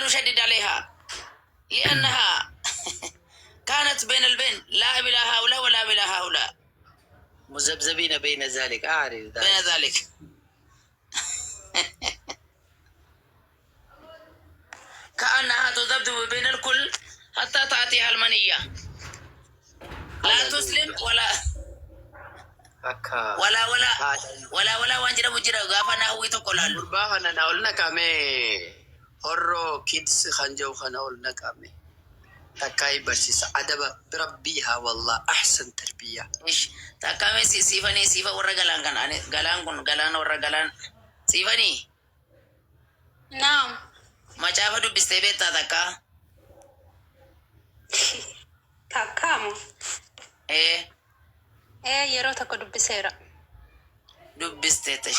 نشدد عليها لأنها كانت بين البين لا بلا هؤلاء ولا بلا هؤلاء مذبذبين بين ذلك أعرف بين ذلك كأنها تذبذب بين الكل حتى تأتيها المنية لا تسلم ولا ولا ولا ولا ولا وانجر مجرى غافنا ويتقلال باهنا نقولنا كامي هرو كيدز خنجو خنقولنا كامي تكاي برسيس أدب بربيها والله أحسن تربية إيش تكامي سيفاني سيفا ورا غلان كان أنا غلان كون غلان ورا غلان سيفاني نعم ما جابه دو بستيبت تاكا تاكامو إيه يرو تكو دبسيرا دبستيتش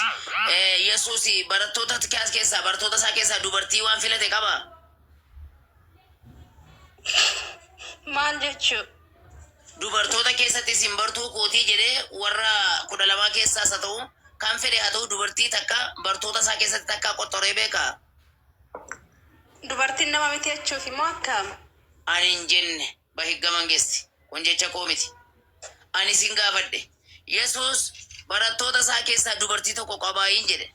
إيه يسوسي برتوتا تكاس كيسا برتوتا سا كيسا دوبرتي وان فيلتي كابا maal jechu dubartoota keessatti simbartuu kootii jedhee warra 12 keessaas haa ta'u kan fedhe haa ta'u dubartii takka bartoota isaa keessatti takka qottoree beeka. Dubartiin nama miti jechuuf immoo akkam? Ani hin jenne bahiggaman geessi kun jecha koo miti. Ani sin gaafadhe Yesuus barattoota isaa keessaa dubartii tokko qabaayin jedhe.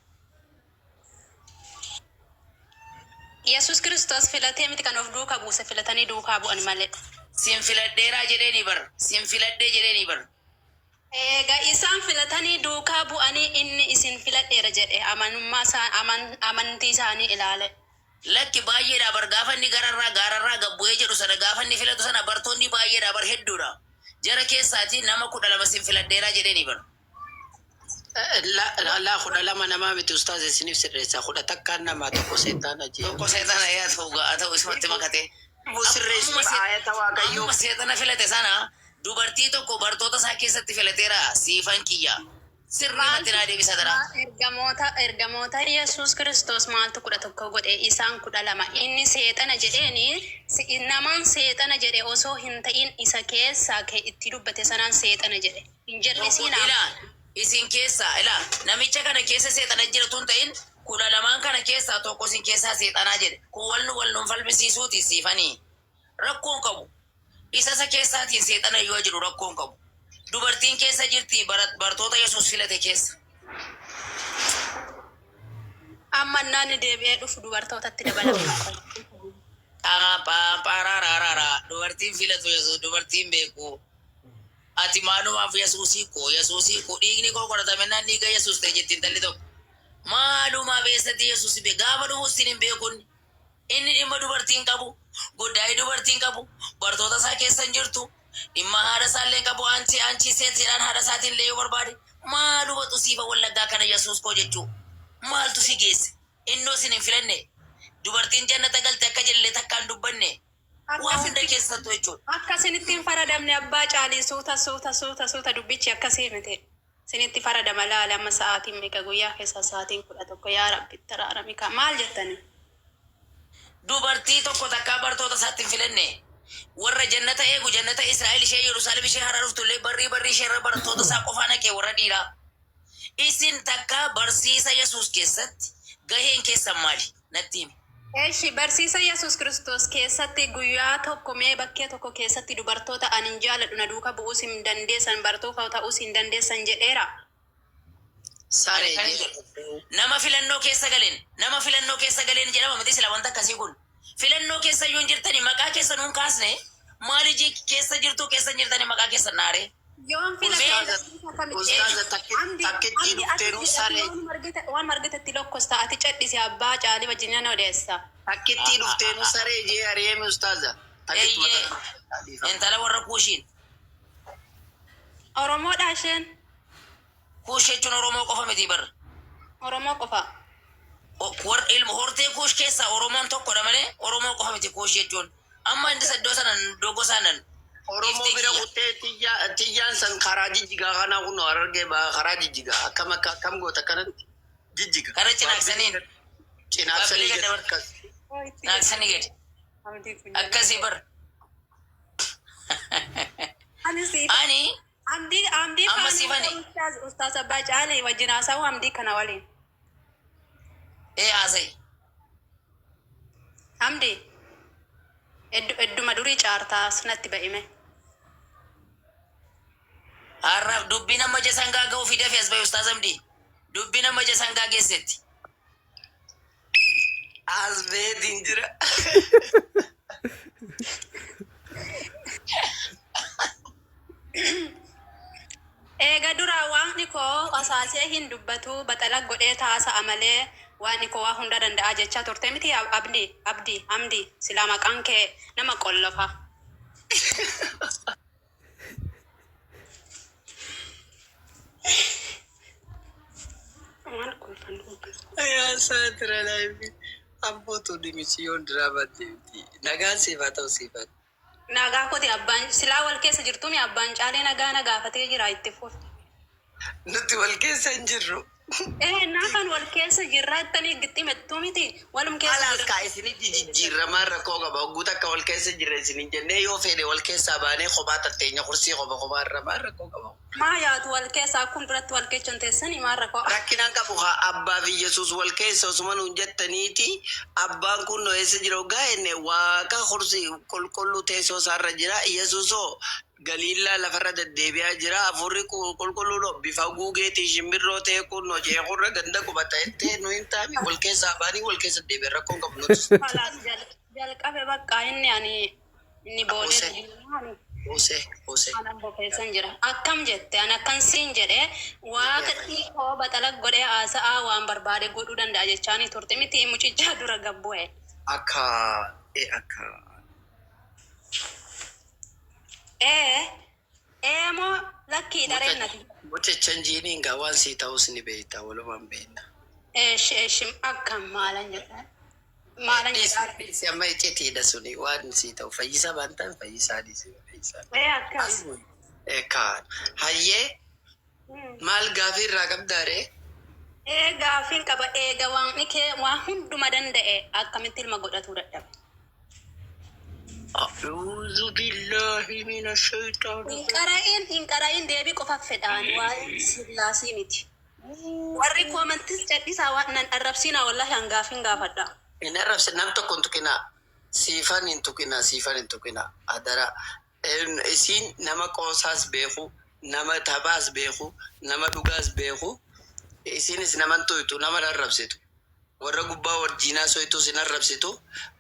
Yesus Kristos filatee miti kan of duukaa buuse filatanii duukaa bu'an malee. Sin filadheeraa jedhee ni bar. Sin filadhee jedhee ni bar. Egaa isaan filatanii duukaa bu'anii inni isin filadheera jedhe amantii isaanii ilaale. Lakki baay'eedha bar gaafa inni gaararraa gabbu'ee jedhu sana gaafa inni filatu sana bartoonni baay'eedha bar hedduudha. Jara keessaatii nama 12 sin filadheeraa jedhee ni bar. لا خدا لما نما بيت أستاذ سنيف سرسا خدا تكان ما تكو سيطان أجي تكو سيطان يا توغا أتو اسمت مكتي مسرس آية واقع يو سيطان فلته سانا دوبرتي تو کو برتوتا ساكي ستي فلتيرا سيفان كيا سر ماتنا دي بيسادرا ergamoota Yesus Kristos maaltu kudha tokko godhe isaan 12 inni seexana jedheeni namaan seexana jedhe osoo hin ta'in isa keessaa kee itti dubbate sanaan seexana jedhe hin jal'isiinaa isin keessa ila namicha kana keessa seexana jira tun ta'in 12 kana keessa tokko isin keessa seexana jedhe ku walnu falmisiisuuti siifanii rakkoon qabu isa sa keessaatiin seexana yoo jiru rakkoon qabu dubartiin keessa jirti bartoota Yesuus filate keessa amma nani deebi'ee dhufu dubartootatti dabalama parararara dubartiin filatu Yesuus dubartiin beeku ati maalumaaf Yesuusii ko dhiigni koo qoratamennaan dhiiga Yesuus ta'e jettiin talli tokko maalumaaf eessatti Yesuus be gaafa dhufuus hin beekun inni dhimma dubartiin qabu guddaa'ee dubartiin qabu bartoota isaa keessa hin jirtu dhimma haadha isaallee qabu anchi seetiidhaan haadha isaatiin illee yoo barbaade maaluma xusiifa wallaggaa kana Yesuus koo jechuu maaltu si geesse innoo sin hin filanne dubartiin jannata galte akka jillee takkaan dubbanne waa hunda keessattuu jechuudha. Akkasinittiin faradamne abbaa caalii suuta dubbichi akkasii miti. Sinitti faradama laala amma sa'aatiin meeqa guyyaa keessa sa'aatiin 11 yaa rabbi taraarami ka maal jettani? Dubartii tokko takkaa bartoota isaatti hin filanne warra jannata eegu jannata Israa'el ishee Yerusaalem ishee hara dhuftullee barrii ishee irra bartoota isaa qofaa naqee warra dhiiraa. Isin takkaa barsiisa Yesuus keessatti gaheen keessan maali natti himi? Eeshi barsiisa Yesus Kristos keessatti guyyaa tokko mee bakkee tokko keessatti dubartoota anin jaaladhu na duuka bu'uus hin dandeessan bartoota ta'uus hin dandeessan jedheera. Nama filannoo keessa galeen jedhama miti sila wanta akkasii kun. Filannoo keessa yoo jirtani maqaa keessa nuun kaasne maali keessa jirtani maqaa keessa naare. Yoon waan margatetti lokkosta ati cadhisi abbaa caalii wajjin odeessa. Takkitti dhufteenu saree jee ari'eemi ustaaza. Intala warra kuushiin. Oromoodha isheen. Kuush jechuun Oromoo qofa miti bar. Oromoo qofa. Ilma hortee kuush keessa Oromoon tokkodha malee Oromoo qofa miti kuush jechuun. Amma inni saddoo sanan dogo sanan. Oromoo bira kuttee tiyyaan san karaa jijjigaa kana kun argee karaa jijjigaa akkam goota kanatti jijjiga. Karaa cinaaksaniin. Cinaaksanii gadi akkas. Cinaaksanii gadi. Akkasii bar. Ani Amdi amma siifani. Ustaaz abbaa caalii wajjin haasa'u amdi kana waliin. Haasa'e. Amdi edduma durii caartaa sanatti ba'ime. Har'aaf dubbii nama sangaa ga'uu fidee fi as bahe Ustaaz Amdi. Dubbii nama sangaa geessetti. As beetiin jira. Eega duraa waaqni koo asaasee hin dubbatu baxala godhee taasa'a malee waaqni koo waa hunda danda'a jechaa turte miti abdi silaa maqaan kee nama qollofa. Ayaa saatira laayifi abbootu dimisiyoon diraama deemti. Nagaan siifaa ta'u siifaa. Nagaa kooti abbaan silaa wal keessa jirtuumi abbaan caalee nagaa nagaafatee jira itti fuuf. Nuti wal keessa hin jirru. Naakan wal keessa jirraattanii gitti mettuu miti walum keessa Alaas jirra. kaa isini jijjiiramaan rakkoo qaba. Guutuu akka wal keessa jirra isinin jennee yoo fedhe wal keessaa baanee kophaa tatteenya kursii kophaa irramaan rakkoo qaba. Maa yaatu wal keessa akkuma duratti wal keessa teessanii maa rakkoo. Rakkinaan qabu haa abbaa fi Yesuus wal keessa osuma nuun jettaniiti abbaan kun no eessa jira ogaa enne waaqa kursii qulqulluu teessoo isaarra jira Yesuusoo Galiillaa lafarra deddeebi'aa jira afurri qulqulluudho bifa guugeetii shimbirroo ta'e kun no jeequrra ganda qubata ettee nu hin taane wal keessaa baanii wal keessa deebi'an rakkoon qabu nuti. Alaas jalqabe bakka inni boodee Ose. Anan bokeessan jira. Akkam jette an akkan siin jedhe waaqa xiqqoo baxala godhee haasa'aa waan barbaade godhuu danda'a jechaanii turte miti mucichaa dura gabbu'e. Akka. Moo lakkii dhareennati. Mucha chanjiiniin gaa waan sii ta'us ni beektaa walumaan beekna. Eeshim akkam maalan jedha. Maalan jedha. Si amma icceetiidha suni waan sii ta'u fayyisaa baantaan fayyisaa dhiisee fayyisaa. Akkas. Kaan hayyee maal gaafii irraa qabdaaree? Gaafiin qaba eega waan kee waan hunduma danda'e akkamitti ilma godhatuu dadhabe. A'uudhu billahi mina shaytaani. Hin qara'in deebii qofa fedhaan waan sillaasii miti. Warri koomantis cadhisaa waan nan arrabsiinaa wallahi hangaafin gaafadha. Hin arrabsi nam tokko hin tuqinaa. Siifan hin tuqinaa. Adara. Isiin nama qoosaas beeku, nama taphaas beeku, nama dhugaas beeku. Isiinis naman tuytu, nama arrabsitu. Warra gubbaa wajjinaa soituu sin arrabsitu,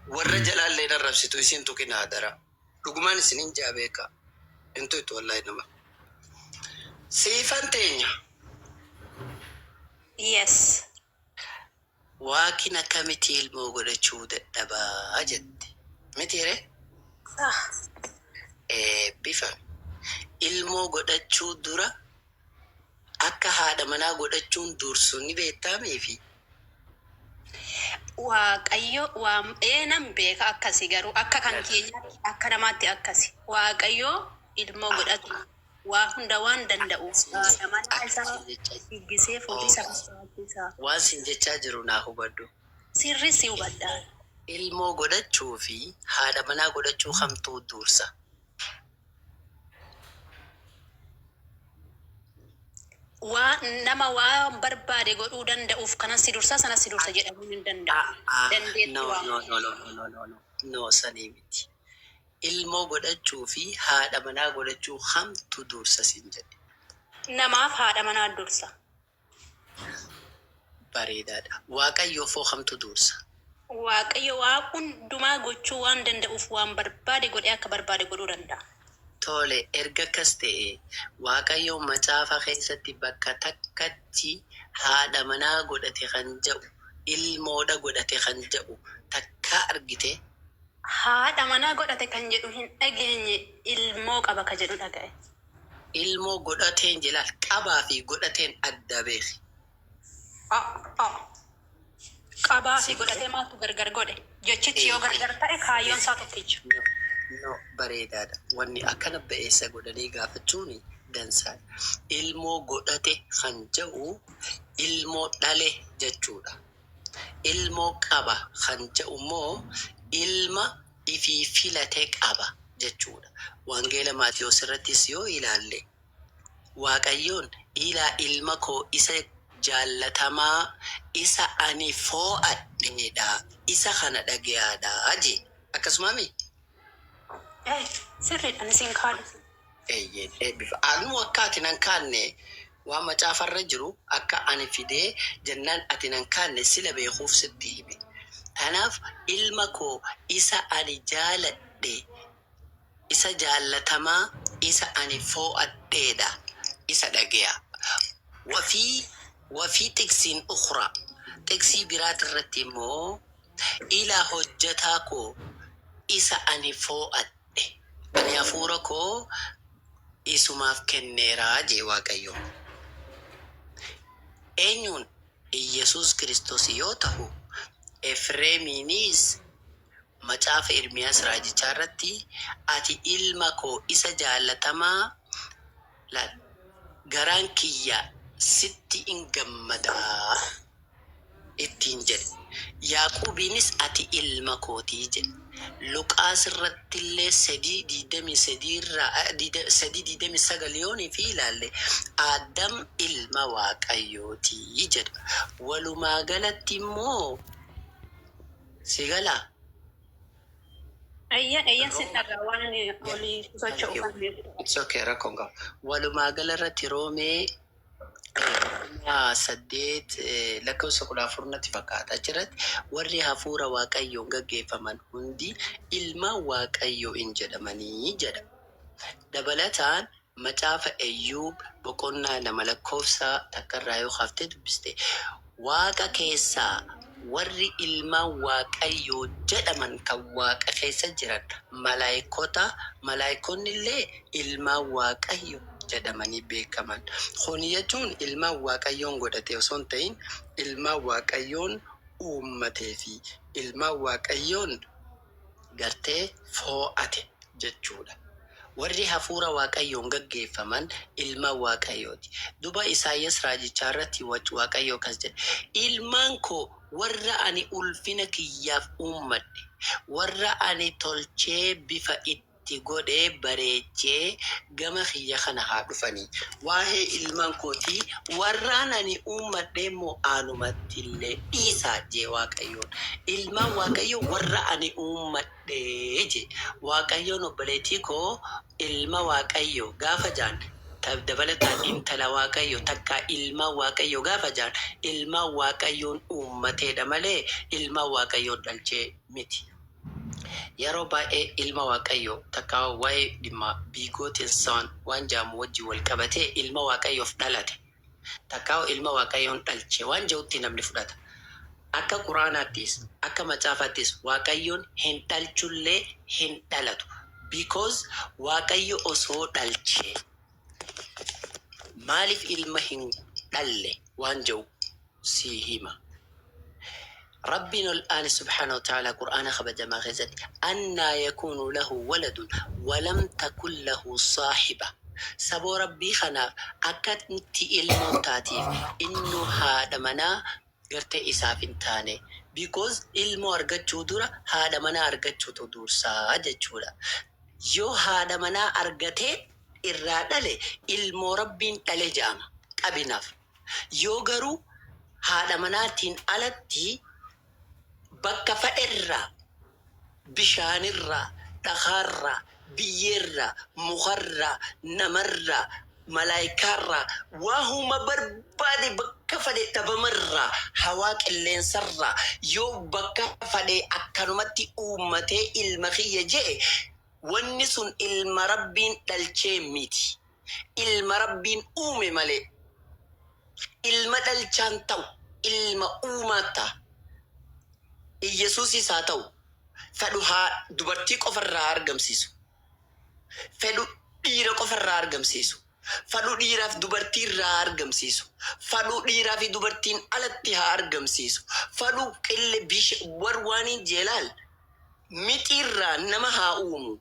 warra jalaallee hin arrabsitu isiin tuqinaa adara. Dhugumaan isinin jaa beeka. Hin tuytu wallahi nama. Siifan teenya. Yes. Waaqin akkamitti ilmoo godhachuu dadhabaa jette. Mitiire? Bifa ilmoo godhachuu dura akka haadha manaa godhachuun dursu ni beektameefi. Waaqayyo waan nan beeka akkasi garuu akka kan keenyaatti akka namaatti akkasi. Waaqayyo ilmoo godhatu waa hunda waan danda'u. Mana isaa higgisee fuudhisa isaa. Waan sin jechaa jiru naa hubadhu. Sirri si hubadhaa. Ilmoo godhachuu fi haadha manaa godhachuu hamtuu dursa. Nama waan barbaade godhuu danda'uuf kanas si dursa sanas si dursa jedhamuu hin danda'u. No, sanii miti. Ilmoo godhachuu fi haadha manaa godhachuu hamtu dursa sin jedhe. Namaaf haadha manaa dursa. Bareedaadha. Waaqayyo foo hamtu dursa. Waaqayyo waa hundumaa gochuu waan danda'uuf waan barbaade godhee akka barbaade godhuu danda'a. Tole erga akkas ta'e Waaqayyo macaafa keessatti bakka takkatti haadha manaa godhate kan jedhu ilmoodha godhate kan jedhu takka argite. Haadha manaa godhate kan jedhu hin dhageenye ilmoo qaba ka jedhu dhaga'e. Ilmoo godhateen jelaal qabaa fi godhateen adda beeki. Qabaa fi godhatee maaltu gargar godhe? Jechichi yoo gargar ta'e kaayyoon isaa tokkicha. No, bareedaadha. Wanni akkana ba'eessa godhanii gaafachuun dansaadha. Ilmoo godhate kan jedhu ilmoo dhale jechuudha. Ilmoo qaba kan jedhu immoo ilma ifii filate qaba jechuudha. Wangeela Maatiyos irrattis yoo ilaalle Waaqayyoon ilaa ilma koo isa jaallatamaa isa ani foo'adheedha. isa kana dhagayaadha aje akkasumami sirriidhaan isin kaadhu. bifa anu akka ati nan kaanne waan macaafarra jiru akka ani fidee jennaan ati nan kaanne sila beekuuf sitti hime. Kanaaf ilma koo isa ani jaaladhe isa jaallatamaa isa ani foo'adheedha isa dhagaya. Wafii tiksiin ukhra tiksi biraat irratti immoo ila hojjataa koo isa ani foo'adhe ani hafuura koo isumaaf kenneeraa jee Waaqayyo. Eenyuun Iyesuus Kiristoos yoo ta'u Efreemiinis macaafa Ermiyaas raajichaa irratti ati ilma koo isa jaallatamaa laal garaan kiyya sitti in gammadaa ittiin jedhe. Yaaquubiinis ati ilma kootii jedhe. Luqaas irrattillee 3:29 fi ilaalle Adam ilma Waaqayyootii jedha. Walumaa galatti immoo sigala Ayyan sin dhagaa waan ani olii socho'u kan beeku. it's okay rakkoon qaba. Walumaa gala irratti Roomee 8 lakkoofsa 14 fakkaata achirratti warri hafuura Waaqayyoon gaggeeffaman hundi ilma Waaqayyoo in jedhamanii jedha. Dabalataan macaafa Eyyuub boqonnaa 2 lakkoofsa takkarraa yoo haftee dubbiste Waaqa keessaa warri ilma Waaqayyoo jedhaman kan Waaqa keessa jiran malaayikonni illee ilma Waaqayyoo jedhamanii beekaman. Kun jechuun ilma Waaqayyoon godhatee osoo hin ta'in ilma Waaqayyoon uummatee fi ilma Waaqayyoon gartee foo'ate jechuudha. Warri hafuura Waaqayyoon gaggeeffaman ilma Waaqayyooti. Duba Isaayyaas raajichaa irratti Waaqayyo akkas jedhe. Ilmaan koo warra ani ulfina kiyyaaf uummadhe, warra ani tolchee bifa itti godhee bareechee gama kiyya kana haa dhufanii. Waa'ee ilmaan kootii warraan ani uummadhe immoo aanumatti illee dhiisaa jee Waaqayyoon. Ilmaan Waaqayyo warra ani uummadhe je. Waaqayyoon obboleettii koo ilma Waaqayyo gaafa jaan dabalataan intala Waaqayyo takka ilma Waaqayyo gaafa jaan ilma Waaqayyoon uummateedha malee ilma Waaqayyoon dhalchee miti. Yeroo baay'ee ilma Waaqayyo takka waa'ee dhimma biigootiin saan waan jaamu wajji wal qabatee ilma Waaqayyoof dhalate takka ilma Waaqayyoon dhalchee waan ja'utti namni fudhata. Akka Quraanaattis akka macaafaattis Waaqayyoon hin dhalchullee hin dhalatu. Because Waaqayyo osoo dhalchee maaliif ilma hin dhalle waan ja'u si hima. ربنا الآن سبحانه وتعالى قرآن خبج ما غزت أن يكون له ولد ولم تكن له صاحبة سبو ربي خنا أكد نتي الموتاتيف إنه هذا منا قرت إساف تاني because ilmo argachuu dura haadha manaa argachuutu dursaa jechuudha. Yoo haadha manaa argatee irraa dhale ilmo rabbiin dhale jedhama qabinaaf. Yoo garuu haadha manaatiin alatti bakka fedherraa bishaanirraa dhagaarraa biyyeerraa mukarraa namarraa malaayikaarraa waahuma barbaade bakka fedhe dhabamarraa hawaa qilleensarraa yoo bakka fedhe akkanumatti uummatee ilma kiyya jee wanni sun ilma rabbiin dhalchee miti. Ilma rabbiin uume malee ilma dhalchaan ta'u ilma uumaa ta'a. Iyesuus isaa ta'u fedhu haa dubartii qofarraa argamsiisu. Fedhu dhiira qofarraa argamsiisu. Fedhu dhiiraaf dubartii irraa argamsiisu. Fedhu dhiiraa fi dubartiin alatti haa argamsiisu. Fedhu qille warwaaniin jeelaal mitiirraa nama haa uumu.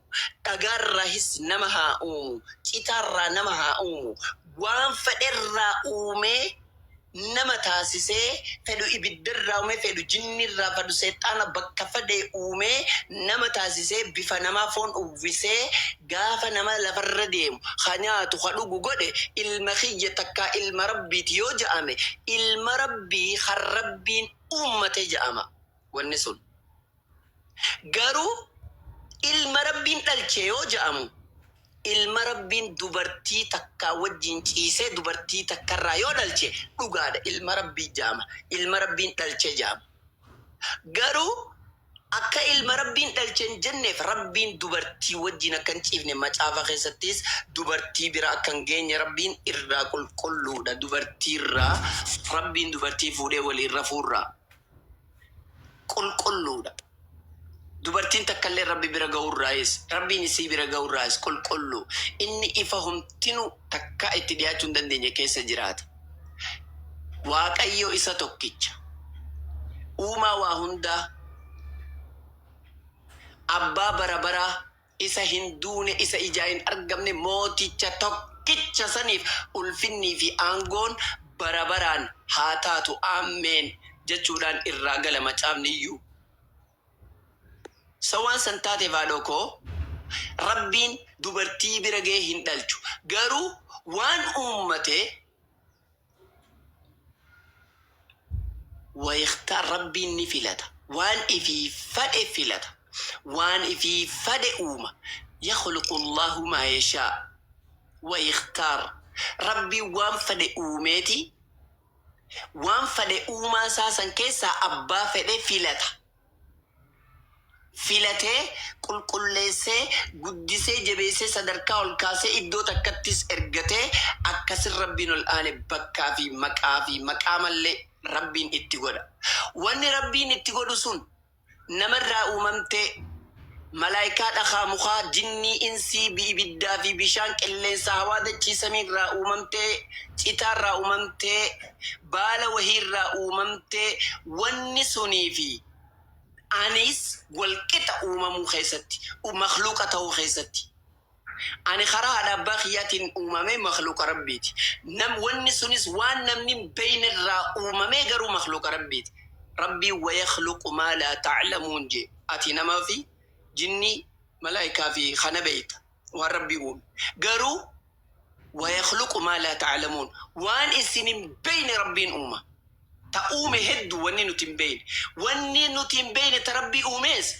Dhagaarraahis nama haa uumu. Citaarraa nama haa uumu. Waan fedherraa uumee nama taasisee fedhu ibiddarraa uume fedhu jinnirraa fedhu seexaana bakka fedhe uume nama taasisee bifa namaa foon uwwisee gaafa nama lafarra deemu nyaatu dhugu godhe ilma kiyya takka ilma rabbiiti yoo jedhame ilma rabbii kan rabbiin uummate jedhama wanni sun. Garuu ilma rabbiin dhalche yoo ja'amu ilma rabbiin dubartii takkaa wajjin ciisee dubartii takkarraa yoo dhalche dhugaadha ilma rabbii ja'ama. Ilma rabbiin dhalche ja'ama. Garuu akka ilma rabbiin dhalche hin jenneef rabbiin dubartii wajjin akka hin ciifne macaafa keessattis dubartii bira akka hin geenye rabbiin irraa qulqulluudha. Dubartiirraa rabbiin dubartii fuudhee waliin rafuurraa qulqulluudha. Dubartiin takkallee rabbi bira ga'urraayis rabbiin isii bira ga'urraayis qulqulluu. Inni ifa humtinu takka itti dhiyaachuu hin dandeenye keessa jiraata. Waaqayyo isa tokkicha. Uumaa waa hundaa abbaa barabaraa isa hin duune isa ijaa hin argamne mooticha tokkicha saniif ulfinnii fi aangoon barabaraan haa taatu ameen jechuudhaan irraa gala macaafni iyyuu. Sawaan san taate baadhokoo rabbiin dubartii bira ga'ee hin dhalchu. Garuu waan uummate wayiktaa rabbiin ni filata. Waan ifii fadhe filata. Waan ifii fadhe uuma. Yakhluqu Allahu maa yashaa wa yakhtaar. Rabbiin waan fadhe uumeeti. Waan fadhe uumaa isaa san keessaa abbaa fedhe filata. Filatee qulqulleessee guddisee jabeessee sadarkaa ol kaasee iddoo takkattis ergatee akkasin rabbiin ol aane bakkaa fi maqaa mallee rabbiin itti godha. Wanni rabbiin itti godhu sun namarraa uumamtee malaayikaa dhakaa mukaa jinnii insii ibiddaa fi bishaan qilleensa hawaa dachii samiirraa uumamtee citaarraa uumamtee baala wahiirraa uumamtee wanni sunii fi anis walqixa uumamuu keessatti makhluuqa ta'uu keessatti ani karaa haadha abbaa kiyyaatiin uumamee makhluuqa rabbiiti. Wanni sunis waan namni beeynirraa uumamee garuu makhluuqa rabbiiti. Rabbii wayakhluqu maa laa ta'lamuun jee ati namaa fi jinnii malaayikaa fi kana beeyta waan rabbii uume. Garuu wayakhluqu maa laa ta'lamuun waan isin hin beeyne rabbiin uuma. Ta'uume hedduu wanni nuti hin beeyne. Wanni nuti hin beeyne ta rabbii uumees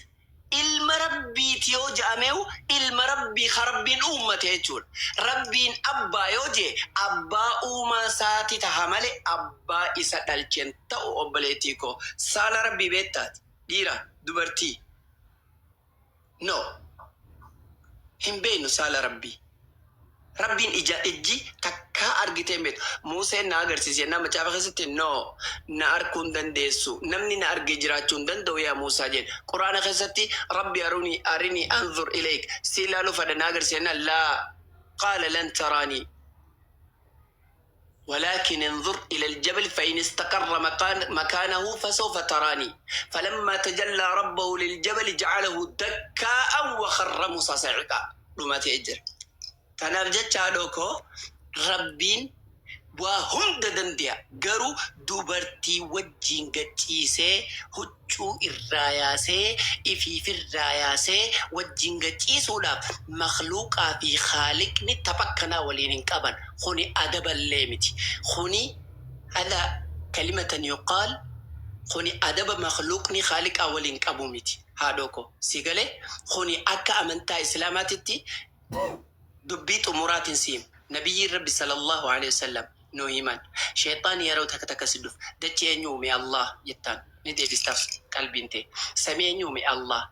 ilma rabbiiti yoo ja'ameewu ilma rabbii ka rabbiin uummate jechuudha. Rabbiin abbaa yoo jee abbaa uumaa isaati taha malee abbaa isa dhalchen ta'u obboleettii koo. Saala rabbii beektaati dhiira dubartii no hin beeynu saala rabbii. Rabbiin ijji takkaa argitee hin beektu. Museen na agarsiise nama macaafa keessatti no na arguu hin dandeessu. Namni na argee jiraachuu hin danda'u yaa Muusaa jedhe. Quraana keessatti rabbi arinii anzur ilayk si ilaaluu fedha na agarsiise laa qaala lan taraanii ولكن انظر إلى الجبل فإن استقر مكانه فسوف تراني فلما تجلى ربه للجبل جعله دكاء وخر موسى صعقا لما تأجر. Kanaaf jecha haadhokoo rabbiin waa hunda danda'a. Garuu dubartii wajjin gachiisee huccuu irraa yaasee ifiifirraa yaasee wajjin gachiisuudhaaf makhluuqaa fi khaaliqni tapha akkanaa waliin hin qaban. Kuni adaballee miti. Kuni ala kalimatan yuqaal kuni adaba makhluuqni khaaliqaa waliin qabu miti. Haadhokoo si galee kuni akka amantaa islaamaatitti دبيت أمورات سيم نبي ربي صلى الله عليه وسلم نوهيمان شيطان يرو تك سدف دتي نيومي الله يتان ندي بستاف قلبي انت سمي نيومي الله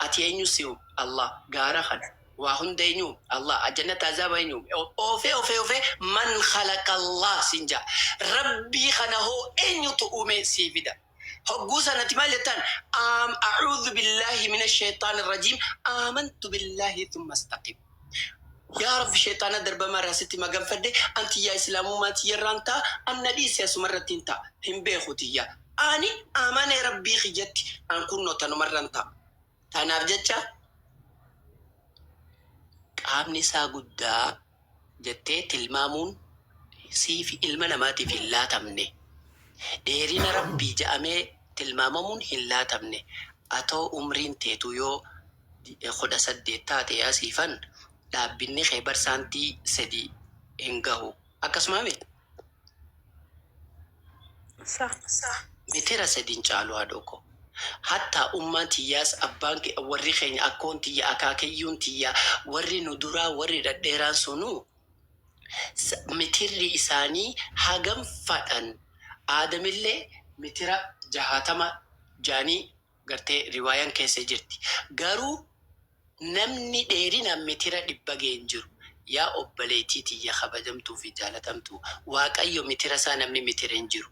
أتي نيوسيو الله غارخن وهن دينيو الله أجنة عذاب نيوم أوفي من خلق الله سنجا ربي خنه أن يتؤمن سيفدا هجوسا نتمالتان أعوذ بالله من الشيطان الرجيم آمنت بالله ثم استقم. يا رب شيطان درب مرة ستي ما قام فدي أنت يا إسلام وما تيرانتا النبي سياس مرة تنتا هم بيخوتي يا أني آمان ربي خجتي أن كنو تنو مرانتا تنافجتشا قامني ساقودا جتت المامون سيفي المناماتي في الله تمني ديرين ربي جامي تلمامون هلا تمني أتو أمرين تيتو يو خدا سديتا يا سيفان dhaabbiin khaybar saantii sadii hin gahu akkasumame metera sadin caalu haadhoko hatta ummaan tiyyaas abbaan warri keenya akkoon tiyya akaakayyuun tiyya warri nu duraa warri dhadheeraan sunuu mitirri isaanii hagam fadhan aadamillee mitira 60 jaanii gartee riwaayaan keessa jirti. Garuu namni dheerina mitira 100 ga'een jiru. Yaa obboleettii tiyya kabajamtuu fi jaalatamtuu waaqayyo mitira isaa namni mitira hin jiru.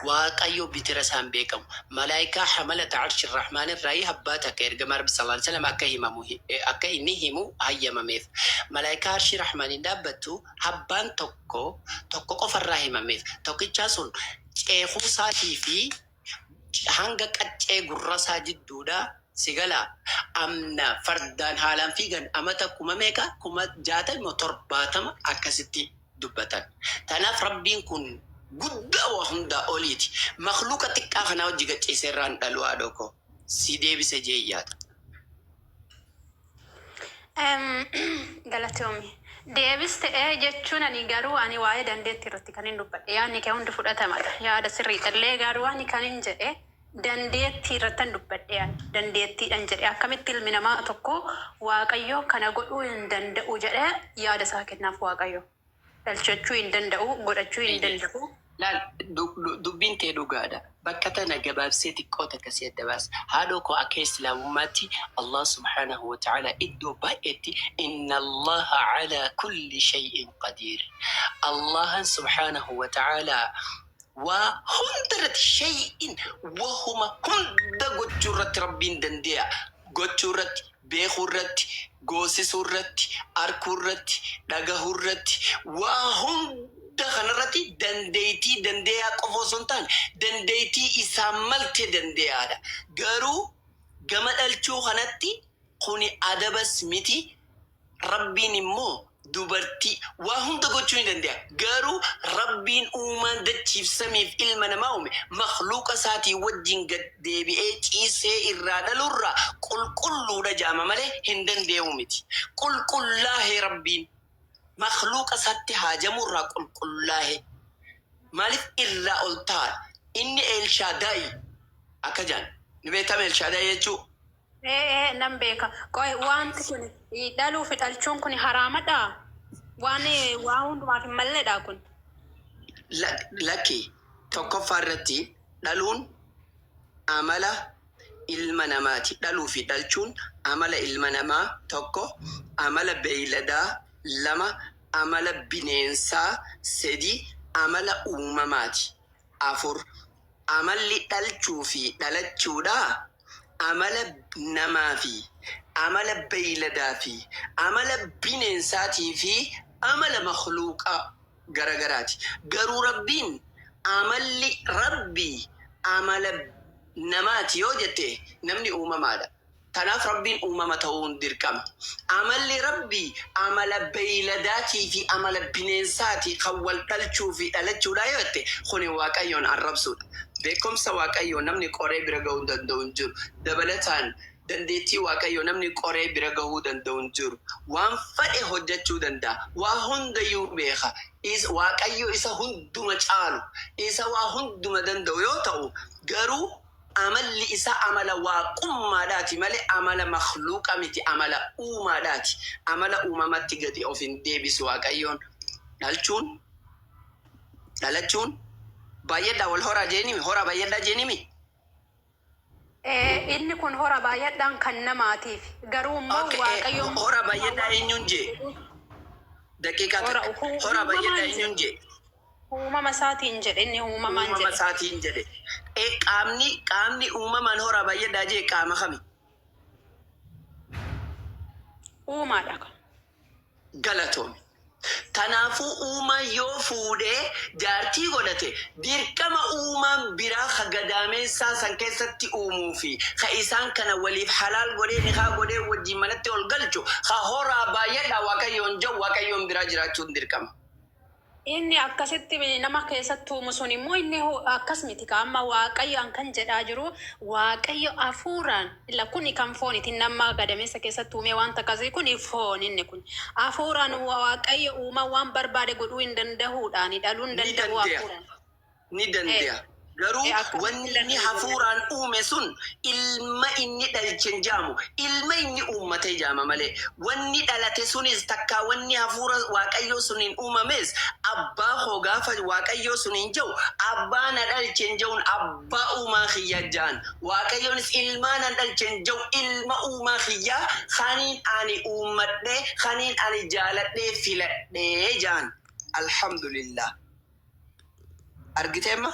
waaqayyo bitira isaan beekamu malaayikaa hamalata arshi irrahmaan irraa habbaata akka ergama rabbi sallallahu alaihi wasallam akka inni himu hayyamameef malaayikaa arshi rahmaaniin dhaabbattu habbaan tokko qofarraa himameef tokkichaa sun ceekuu isaatii fi hanga qaccee gurra isaa jidduudha sigala amna fardaan haalaan fiigan amata kuma meeqa kuma 60 akkasitti dubbatan. Tanaaf rabbiin kun guddaa waa hundaa oliiti. Makluuqa xiqqaa kanaa hojii gacciisee irraan dhaluu haadhoko si deebise jeeyyaata. Galatoomi. Deebis ta'ee jechuun ani garuu ani waa'ee dandeettii irratti kan hin dubbadhe yaadni kee hundi fudhatamadha. Yaada sirriidhallee garuu ani kan hin jedhe dandeettii irratti dubbadhe dandeettiidhaan jedhe akkamitti ilmi namaa tokko waaqayyo kana godhuu hin danda'u jedhe yaada isaa kennaaf waaqayyo. Dhalchachuu hin danda'u, godhachuu hin danda'u. Laal dubbiin tee dhugaadha. Bakka tana gabaabsee xiqqoo takka si adda baasa. Haadhoo koo akka islaamummaatti Allah subhanahu wa ta'ala iddoo baay'eetti inna Allaha ala kulli shay'in qadiir. Allahan subhanahu wa ta'ala waa hundarratti shay'in wahuma hunda gochuu irratti rabbiin dande'a. Gochuu irratti, beekuu irratti, goosisuu irratti, arkuu irratti, dhagahuu irratti waa hunda kanarratti dandeettii dandeeyaa qofa osoo hin taane dandeettii isaan malte dandeeyaadha. Garuu gama dhalchuu kanatti kuni adabas miti. Rabbiin immoo dubartii waa hunda gochuu ni dandeenya. Garuu rabbiin uumaan dachiif samiif ilma namaa uume makluuqa isaatii wajjin gad deebi'ee ciisee irraa dhalurraa qulqulluudha jaama malee hin dandeenyu miti. Qulqullaahee rabbiin makluuqa isaatti haajamurraa qulqullaahee maaliif irraa ol ta'a? Inni Elshaadaayi akka jaan ni beekama Elshaadaayi jechuu. Nan beeka. Qoy wanti kun dhaluu fi dhalchuun kun haraamadha. Waa hundumaaf hin malledha kun. Lakki tokkoffaa irratti dhaluun amala ilma namaati. Dhaluu fi dhalchuun amala ilma namaa tokko, amala beeyladaa lama, amala bineensaa sadi, amala uumamaati afur. Amalli dhalchuu fi dhalachuudha. Amala namaa fi amala beeyladaa fi amala bineensaatii fi amala makluuqa garagaraati. Garuu rabbiin amalli rabbii amala namaati yoo jette namni uumamaadha. Tanaaf rabbiin uumama ta'uun dirqama. Amalli rabbii amala beeyladaatii fi amala bineensaatii kan wal dhalchuu fi dhalachuudha yoo jette kuni waaqayyoon arrabsuudha. Beekumsa waaqayyoo namni qoree bira gahuu danda'u hin jiru. Dabalataan dandeettii waaqayyoo namni qoree bira gahuu danda'u hin jiru. Waan fedhe hojjechuu danda'a. Waa hundayyuu beeka. Waaqayyo isa hunduma caalu. Isa waa hunduma danda'u yoo ta'u garuu amalli isa amala waaqummaadhaati malee amala makluuqa miti. Amala uumaadhaati. Amala uumamatti gadi of hin deebisu waaqayyoon. Dhalachuun baay'eedha wal horaa jeenimi horaa baay'eedha jeenimi. Inni kun hora baay'eedhaan kan namaatiif garuu immoo waaqayyo hora baay'eedha eenyuun jee daqiiqaa hora baay'eedha eenyuun jee uumama isaatiin jedhe inni uumamaan jedhe uumama isaatiin jedhe qaamni uumamaan hora baay'eedha jee qaama kami uumaadha galatoome. Tanaafuu uumaa yoo fuudhee jaartii godhate dirqama uumaan biraa ka gadaameessaa san keessatti uumuu fi ka isaan kana waliif halaal godhee nikaa godhee wajjin manatti ol galchu ka horaa baay'eedha waaqayyoon jau waaqayyoon biraa jiraachuun dirqama. Inni akkasitti nama keessatti uumu sun immoo inni akkas miti amma waaqayyoon kan jedhaa jiru waaqayyo afuuraan kun kan fooniti nama gadameessa keessatti uumee wanta akkasii kun foon inni kun afuuraan waaqayyo uuma waan barbaade godhuu hin danda'uudhaan dhaluu hin danda'u afuuraan. Ni dande'a. garuu wanni inni hafuuraan uume sun ilma inni dhalchen jaamu ilma inni uummate jaama malee wanni dhalate sunis takka wanni hafuura waaqayyoo suniin uumames abbaa koo gaafa waaqayyoo suniin jau abbaa na dhalchen jauun abbaa uumaa kiyya jaan waaqayyoonis ilmaa na dhalchen jau ilma uumaa kiyya kaniin ani uummadhe kaniin ani jaaladhe filadhe jaan alhamdulillah argiteemma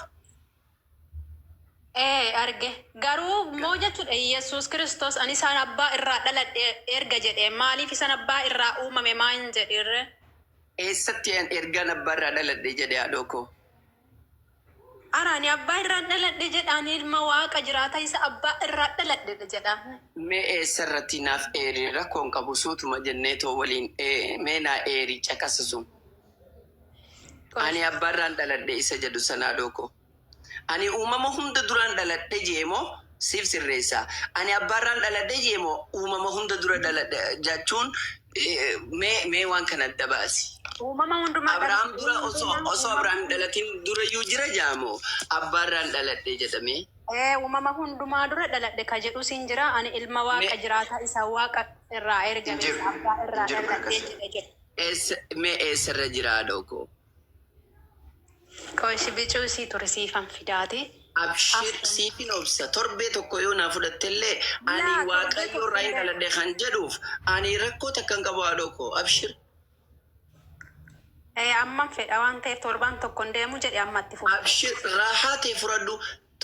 arge garuu moo jechuudha Yesuus Kiristoos ani isaan abbaa irraa dhaladhe erga jedhe maaliif isaan abbaa irraa uumame maa hin jedhirre eessatti an ergaan abbaa irraa dhaladhe jedhe haadhoo koo araani abbaa irraa dhaladhe jedhaan ilma waaqa jiraata isa abbaa irraa dhaladhe jedhaan mee eessarratti naaf eerii rakkoon qabu suutuma jennee too waliin mee naa eerii caqasisu ani abbaa irraan dhaladhe isa jedhu sana haadhoo koo ani uumama hunda duraan dhaladhe jeemoo siif sirreessa ani abbaarraan dhaladhe jeemoo uumama hunda dura dhaladhe jechuun mee waan kana adda baasi uumama hundumaa Abrahaam dura osoo Abrahaam dhalatin dura iyyuu jira jaamoo abbaarraan dhaladhe jedhame uumama hundumaa dura dhaladhe ka jedhu siin jira ani ilma waaqa jiraata isa waaqa irraa ergame isa abbaa irraa dhaladhe jedhe mee eessarra jira haadhoo koo Koshi bicuu si tursiifan fidaati. Abshir siifin obsa torbee tokko yoo naa fudhattellee ani waaqayyo irraa dhaladhe kan jedhuuf ani rakkoo takkan qabu haadhoo koo abshir. Amma fedha waan ta'eef torbaan tokko hin deemu jedhe ammatti fuudha. Abshir raahaa ta'e fudhadhu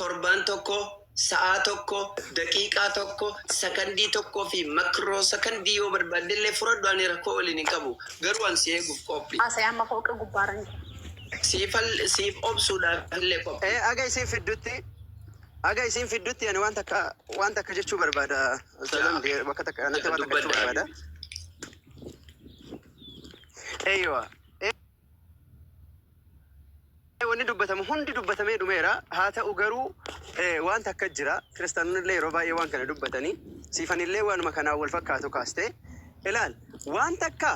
torbaan tokko sa'aa tokko daqiiqaa tokko sakandii tokkoo fi makroo sakandii yoo barbaaddellee fudhadhu ani rakkoo waliin hin qabu garuu an si eeguuf qophii. Asee amma fooqi gubbaarra hin jiru. Siif obsuudhaaf illee qophii. Aga isin fiddutti ani waan takka jechuu barbaada. Bakka takka natti waan takka jechuu barbaada. Eeywa. Wanni dubbatamu hundi dubbatamee dhumeera. Haa ta'u garuu waan takka jira. Kiristaanonni yeroo baay'ee waan kana dubbatanii siifanillee waanuma kanaan wal fakkaatu kaastee ilaal waan takka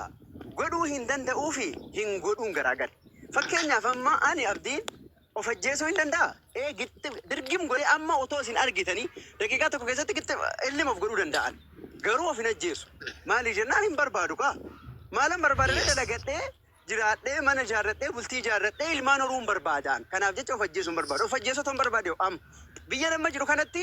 godhuu hin danda'uu fi hin godhuun garaagara. Fakkeenyaaf amma ani abdiin of ajjeesuu hin danda'a. Dirgim godhee amma otoo isin argitanii daqiiqaa tokko keessatti ilma of godhuu danda'an. Garuu of hin ajjeesu. Maaliif jennaan hin barbaadu kaa. Maalan barbaadanii dalagadhee jiraadhee mana ijaarradhee bultii ijaarradhee ilmaan horuu hin barbaadan. Kanaaf jecha of ajjeesuu hin barbaadu. Of ajjeesuu otoo hin barbaade amma biyya nama jiru kanatti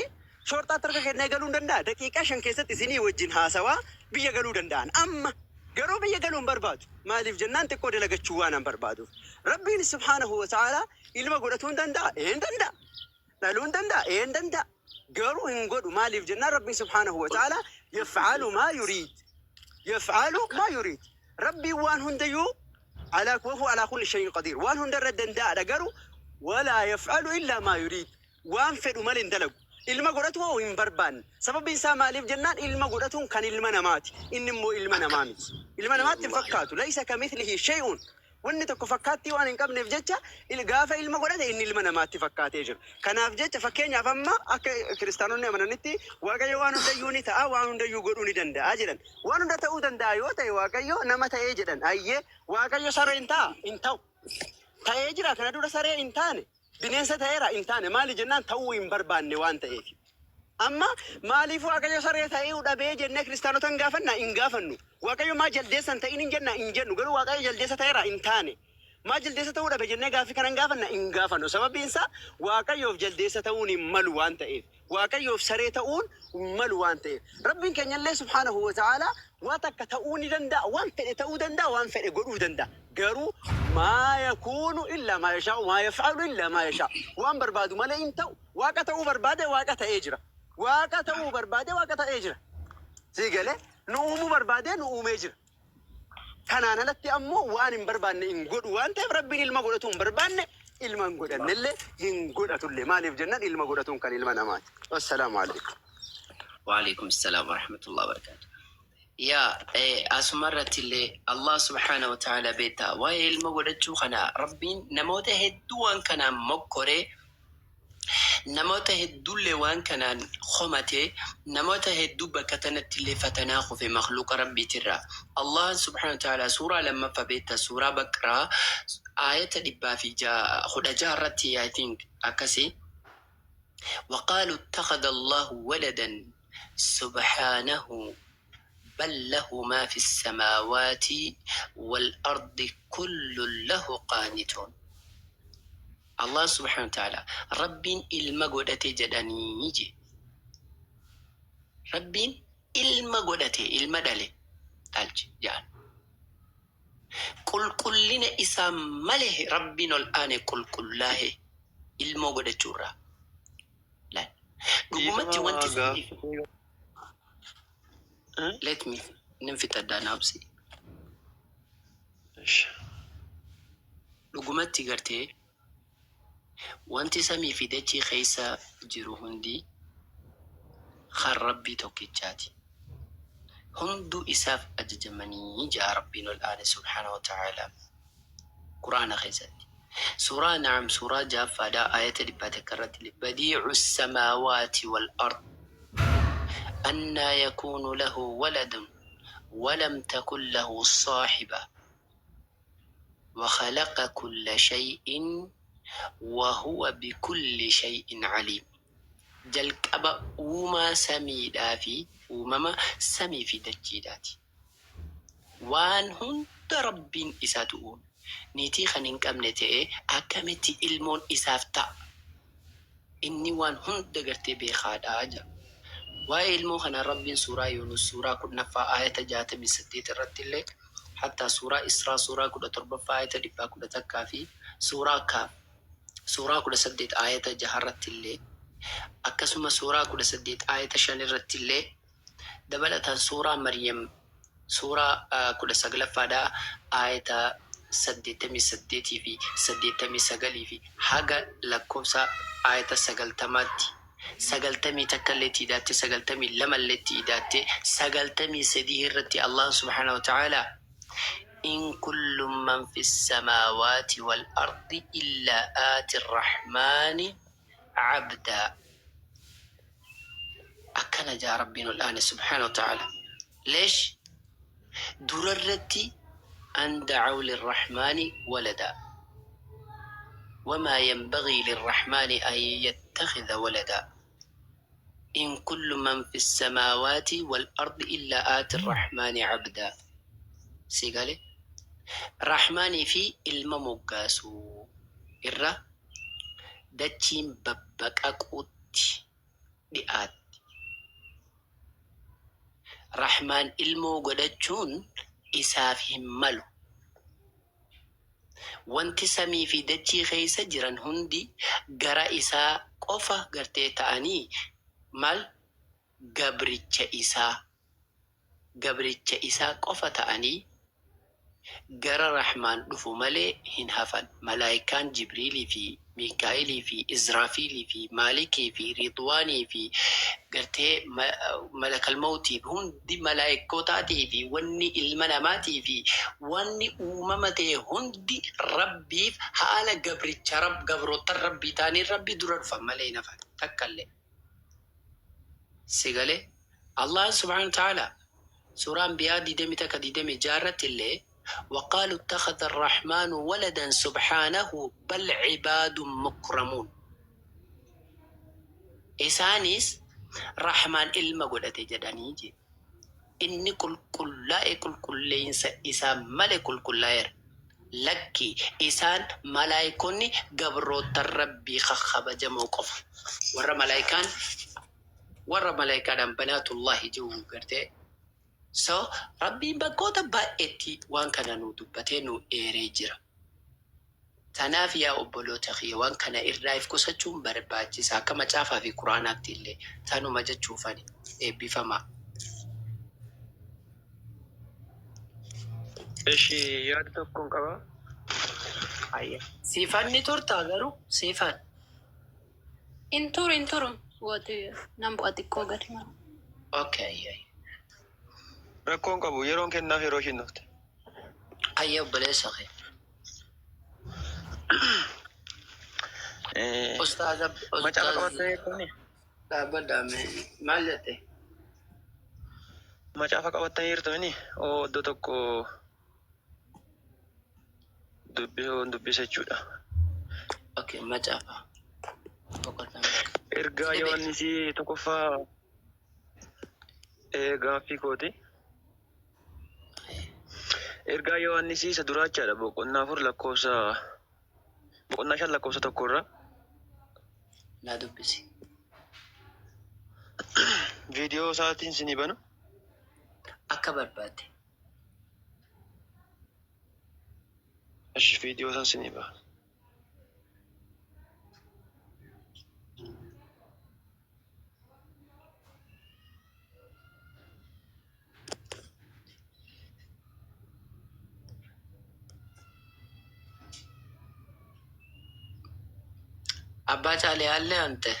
shoorxaatti harka kennee galuu hin danda'a. Daqiiqaa 5 keessatti isinii wajjin haasawaa biyya galuu danda'an. Amma garuu biyya galuu hin barbaadu. Maaliif jennaan xiqqoo dalagachuu waan hin barbaaduuf. Rabbiin subhaanahu wa ta'ala ilma godhatuu hin danda'a. Hin danda'a. Dhaluu hin danda'a. Hin danda'a. Garuu hin godhu. Maaliif jennaan Rabbiin subhaanahu wa ta'ala yaf'alu maa yuriid. Yaf'alu maa yuriid. Rabbiin waan hundayyuu wahuwa alaa kulli shay'in qadiir. Waan hundarra danda'aadha garuu walaa yaf'alu illaa maa yuriid. Waan fedhu malee hin dalagu. Ilma godhatu hoo hin barbaanne. Sababiin isaa maaliif jennaan ilma godhatuun kan ilma namaati. Inni immoo ilma namaa miti. Ilma namaatti hin fakkaatu. Laysa kamithlihi shay'un. Wanni tokko fakkaattii waan hin qabneef jecha gaafa ilma godhate inni ilma namaatti fakkaatee jira. Kanaaf jecha fakkeenyaaf amma akka kiristaanonni amananitti waaqayyo waan hundayyuu ni ta'a waan hundayyuu godhuu ni danda'a jedhan. Waan hunda ta'uu danda'a yoo ta'e waaqayyo nama ta'ee jedhan. Ayyee waaqayyo saree hin ta'a hin ta'u. Ta'ee jira kana dura saree hin taane. Bineensa ta'eera hin taane maali jennaan ta'uu hin barbaanne waan ta'eef. Amma maaliif waaqayyo saree ta'uu dhabee jennee kiristaanotan gaafanna hin gaafannu. Waaqayyo maa jaldeessan ta'in hin jenna hin jennu garuu waaqayyo jaldeessa ta'eera hin taane. Maa jaldeessa ta'uu dhabe jennee gaaffii kanan gaafanna hin gaafannu. Sababiin isaa waaqayyoof jaldeessa ta'uun hin malu waan ta'eef. Waaqayyoof saree ta'uun hin malu waan ta'eef. Rabbiin keenyallee subhaanahu wa ta'ala waan takka ta'uu ni danda'a waan fedhe ta'uu danda'a waan fedhe godhuu danda'a. Garuu maa yakuunu illaa maa yashaa'u maa yaf'alu illaa maa yashaa'u. Waan barbaadu malee hin ta'u. Waaqa ta'uu barbaade waaqa ta'ee jira. Waaqa ta'uu barbaade waaqa ta'ee jira. Sii galee nu uumuu barbaade nu uumee jira. Kanaan alatti ammoo waan hin barbaanne hin godhu waan ta'eef Rabbiin ilma godhatu hin barbaanne ilma hin godhannellee hin godhatullee. Maaliif jennaan ilma godhatuun kan ilma namaati. Wassalaamu alaikum. Wa alaikum salaam wa rahmatullahi wa barakatuh. Asumarratti illee Allah subhaanahu wa ta'ala beektaa waa'ee ilma godhachuu kana Rabbiin namoota hedduu waan kanaan mokkoree namoota hedduullee waan kanaan homatee namoota hedduu bakka tanatti illee fatanaa kufe makhluuqa rabbiitirraa. Allah subhaanahu wa ta'ala suuraa lammaffaa beektaa suuraa Baqraa ayata 116 irratti I think akkasii وقالوا اتخذ الله ولدا سبحانه بل له ما في السماوات والأرض كل له قانتون. الله سبحانه وتعالى رب المقودة جدني يجي رب المقودة المدلة تلج جان قل لنا إسام مله ربنا الآن قل الله المقودة جورا لا نقومتي وانت let me ننفت الدانابسي نقومتي قرتي وانت سمي في دجي خيسا جرو هندي خر ربي توكيجاتي هندو إساف أججمني جاء ربنا الآن سبحانه وتعالى قرآن خيساتي سورة نعم سورة جافة دا آية لباتكرت بديع السماوات والأرض أن يكون له ولد ولم تكن له صاحبة وخلق كل شيء وهو بكل شيء عليم. جلقب وما سمي دافي ومما سمي في دجيداتي وان هند رب إساتون نيتي خنين كامنتي أكامتي إلمون إسافتا إني وان هند قرتي بيخاد آجا وإلمو خنا رب سورة يونس سورة كنا فآية جات من ستيت الرتلة حتى سورة إسراء سورة كنا تربى فآية دبا كنا تكافي سورة كاف سورة كنا سديت آية جهرت الليل أكسما سورة كل سديت آية شانرت الليل دبلت سورة مريم سورة كل سجل فدا آية سديتمي سديتي في سديتمي سجلي في حاجة لكوسا آية سجل تماتي سجل تمي تكلتي داتي سجل تمي لما التي داتي سجل تمي سديه رتي الله سبحانه وتعالى إن كل من في السماوات والأرض إلا آتي الرحمن عبدا. أكن جاء ربنا الآن سبحانه وتعالى ليش دررتي أن دعوا للرحمن ولدا وما ينبغي للرحمن أن يتخذ ولدا إن كل من في السماوات والأرض إلا آتي الرحمن عبدا. سيقالي رحمن في الممقاسو إرّا دتشين ببك أكوتي ديات رحمن ilmoo godhachuun isaaf hin malu. Wanti samii fi dachii keessa jiran hundi gara isaa qofa gartee ta'anii mal gabricha isaa qofa ta'anii gara rahmaan dhufu malee hin hafan. Malaayikaan Jibriilii fi Mikaa'ilii fi Izraafiilii fi Maalikii fi Ridwaanii fi gartee malakal mawtii hundi malaayikotaatii fi wanni ilma namaatii fi wanni uumama ta'e hundi rabbiif haala gabricha gabroota rabbii ta'anii rabbi dura dhufan malee hin hafan takkallee. Sigalee Allah subhanahu wa ta'ala suuraa Anbiyaa 20 illee وقالوا اتخذ الرحمن ولدا سبحانه بل عباد مكرمون. إسانيس رحمن إلما قلت جدانيجي إني كل إنسان إسان ملك كل لكي إسان ملايكوني قبرو الربي خخب جموقف ورى ملايكان بنات الله جو قرتي. So rabbiin bakkoota baay'eetti waan kana nu dubbatee nu eeree jira. Tanaaf yaa obboloota kiyya waan kana irraa if qusachuun barbaachisaa akka macaafaa fi quraanaatti illee tanuma jechuufani eebbifamaa. Eshi yaada tokkoon qaba. Siifanni turtaa garuu siifan. Inturu wati nan bu'a xiqqoo gadi mara. Okay. Rakkoon qabu yeroon kennaaf yeroo ishiin dhufte. Ayya obboleessa kee. Macaafa qabattanii jirtanii? Dhaabbadhaame maal jette? Macaafa qabattanii jirtanii? Oo iddoo tokko dubbisa jechuudha. Okay, macaafa. Ergaa Yohaannisii tokkoffaa gaaffii kooti. Ergaa Yohaannisii isa duraachaadha. Boqonnaa 4 lakkoofsa boqonnaa 5 lakkoofsa 1 irra. Naa dubbisi. Viidiyoo isaatiin sinii banu. Akka barbaade. Ashi viidiyoo isaan sinii banu. Abbaa Caalee alle ante.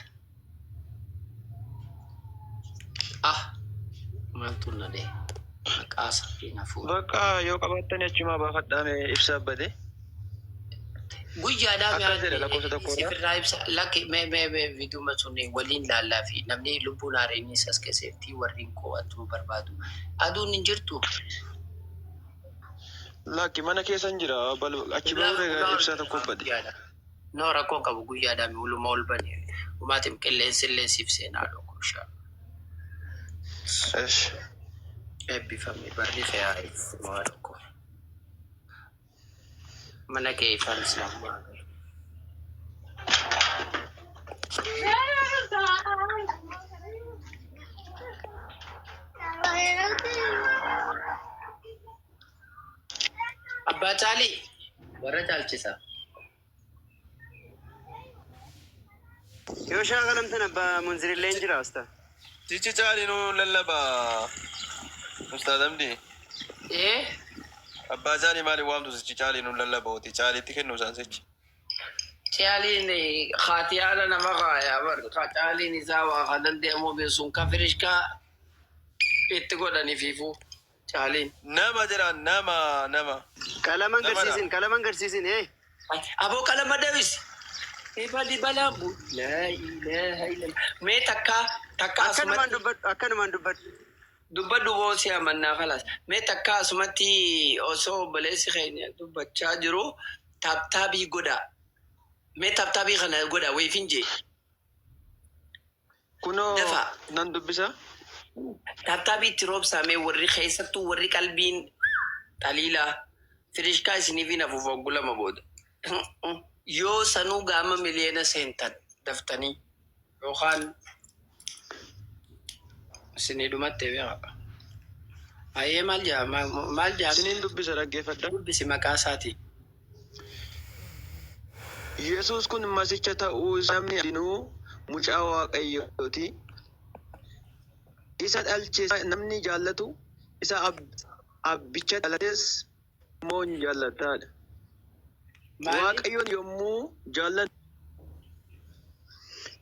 Maaltu na dee? Maqaasa fi nafuudha. Bakka yoo qabaattan achumaa baafadhaan ibsaa bade. Guyyaadhaan Akkas jedha lakkoofsa 1 irra. sifirraa ibsa lakki mee viidiyoo sun waliin laallaa fi namni lubbuun haareenis as keessatti warreen qo'atu barbaadu. Aduun hin jirtu. Lakki mana keessa hin jira. Achi bahuu ibsaa tokko bade. No rakkoon qabu guyyaadhaan uluma ol bane. Umaatiin qilleensi illee siif seenaa dhokoo shaa. Ashi. Eebbifamee barri fe'aa maa dhokoo. Mana kee ifaan islaamaa galu. Abbaa Caalii warra caalchisaa. Yoo shaakalamtan abbaa munzirillee hin jira usta. Cici caalinu lallaba. Ustaad Amdi. Abbaa Caalii maali waamtu cici caalinu lallabooti. Caaliitti kennu isaan sichi. Caaliin haatiyaala nama kaayaa bar caaliin isaa waa kan dandeemuu beesuun kan firishkaa itti godhaniifiifuu caaliin. Nama jedhaan nama. Qalaman garsiisin Aboo qalama dawis. Badi balaan bu. La ilaha illallah. Mee takka akkanumaan dubbadhu. dubbadhu boosii amannaa kalas. Mee takka asumatti osoo obboleessi keenya dubbachaa jiru taaptaabii godhaa. Mee taaptaabii kana godhaa weefin jee. Kunoo Dafa. nan dubbisa. Taaptaabii itti roobsamee warri keessattuu warri qalbiin xaliilaa firishkaa isiniif hin hafuuf oggulama booda. Yoo sanuu gaama miliyoona seentan daftanii yookaan isinii dhumattee beekaa. Ayyee maal jaa Siniin dubbisa dhaggeeffadha. dubbisi maqaa isaatii. Yesuus kun masicha ta'uu namni hundinuu mucaa Waaqayyooti. Isa dhalche namni jaallatu isa abbicha dhalates immoo hin jaallataadha. Waaqayyoon yommuu jaallatu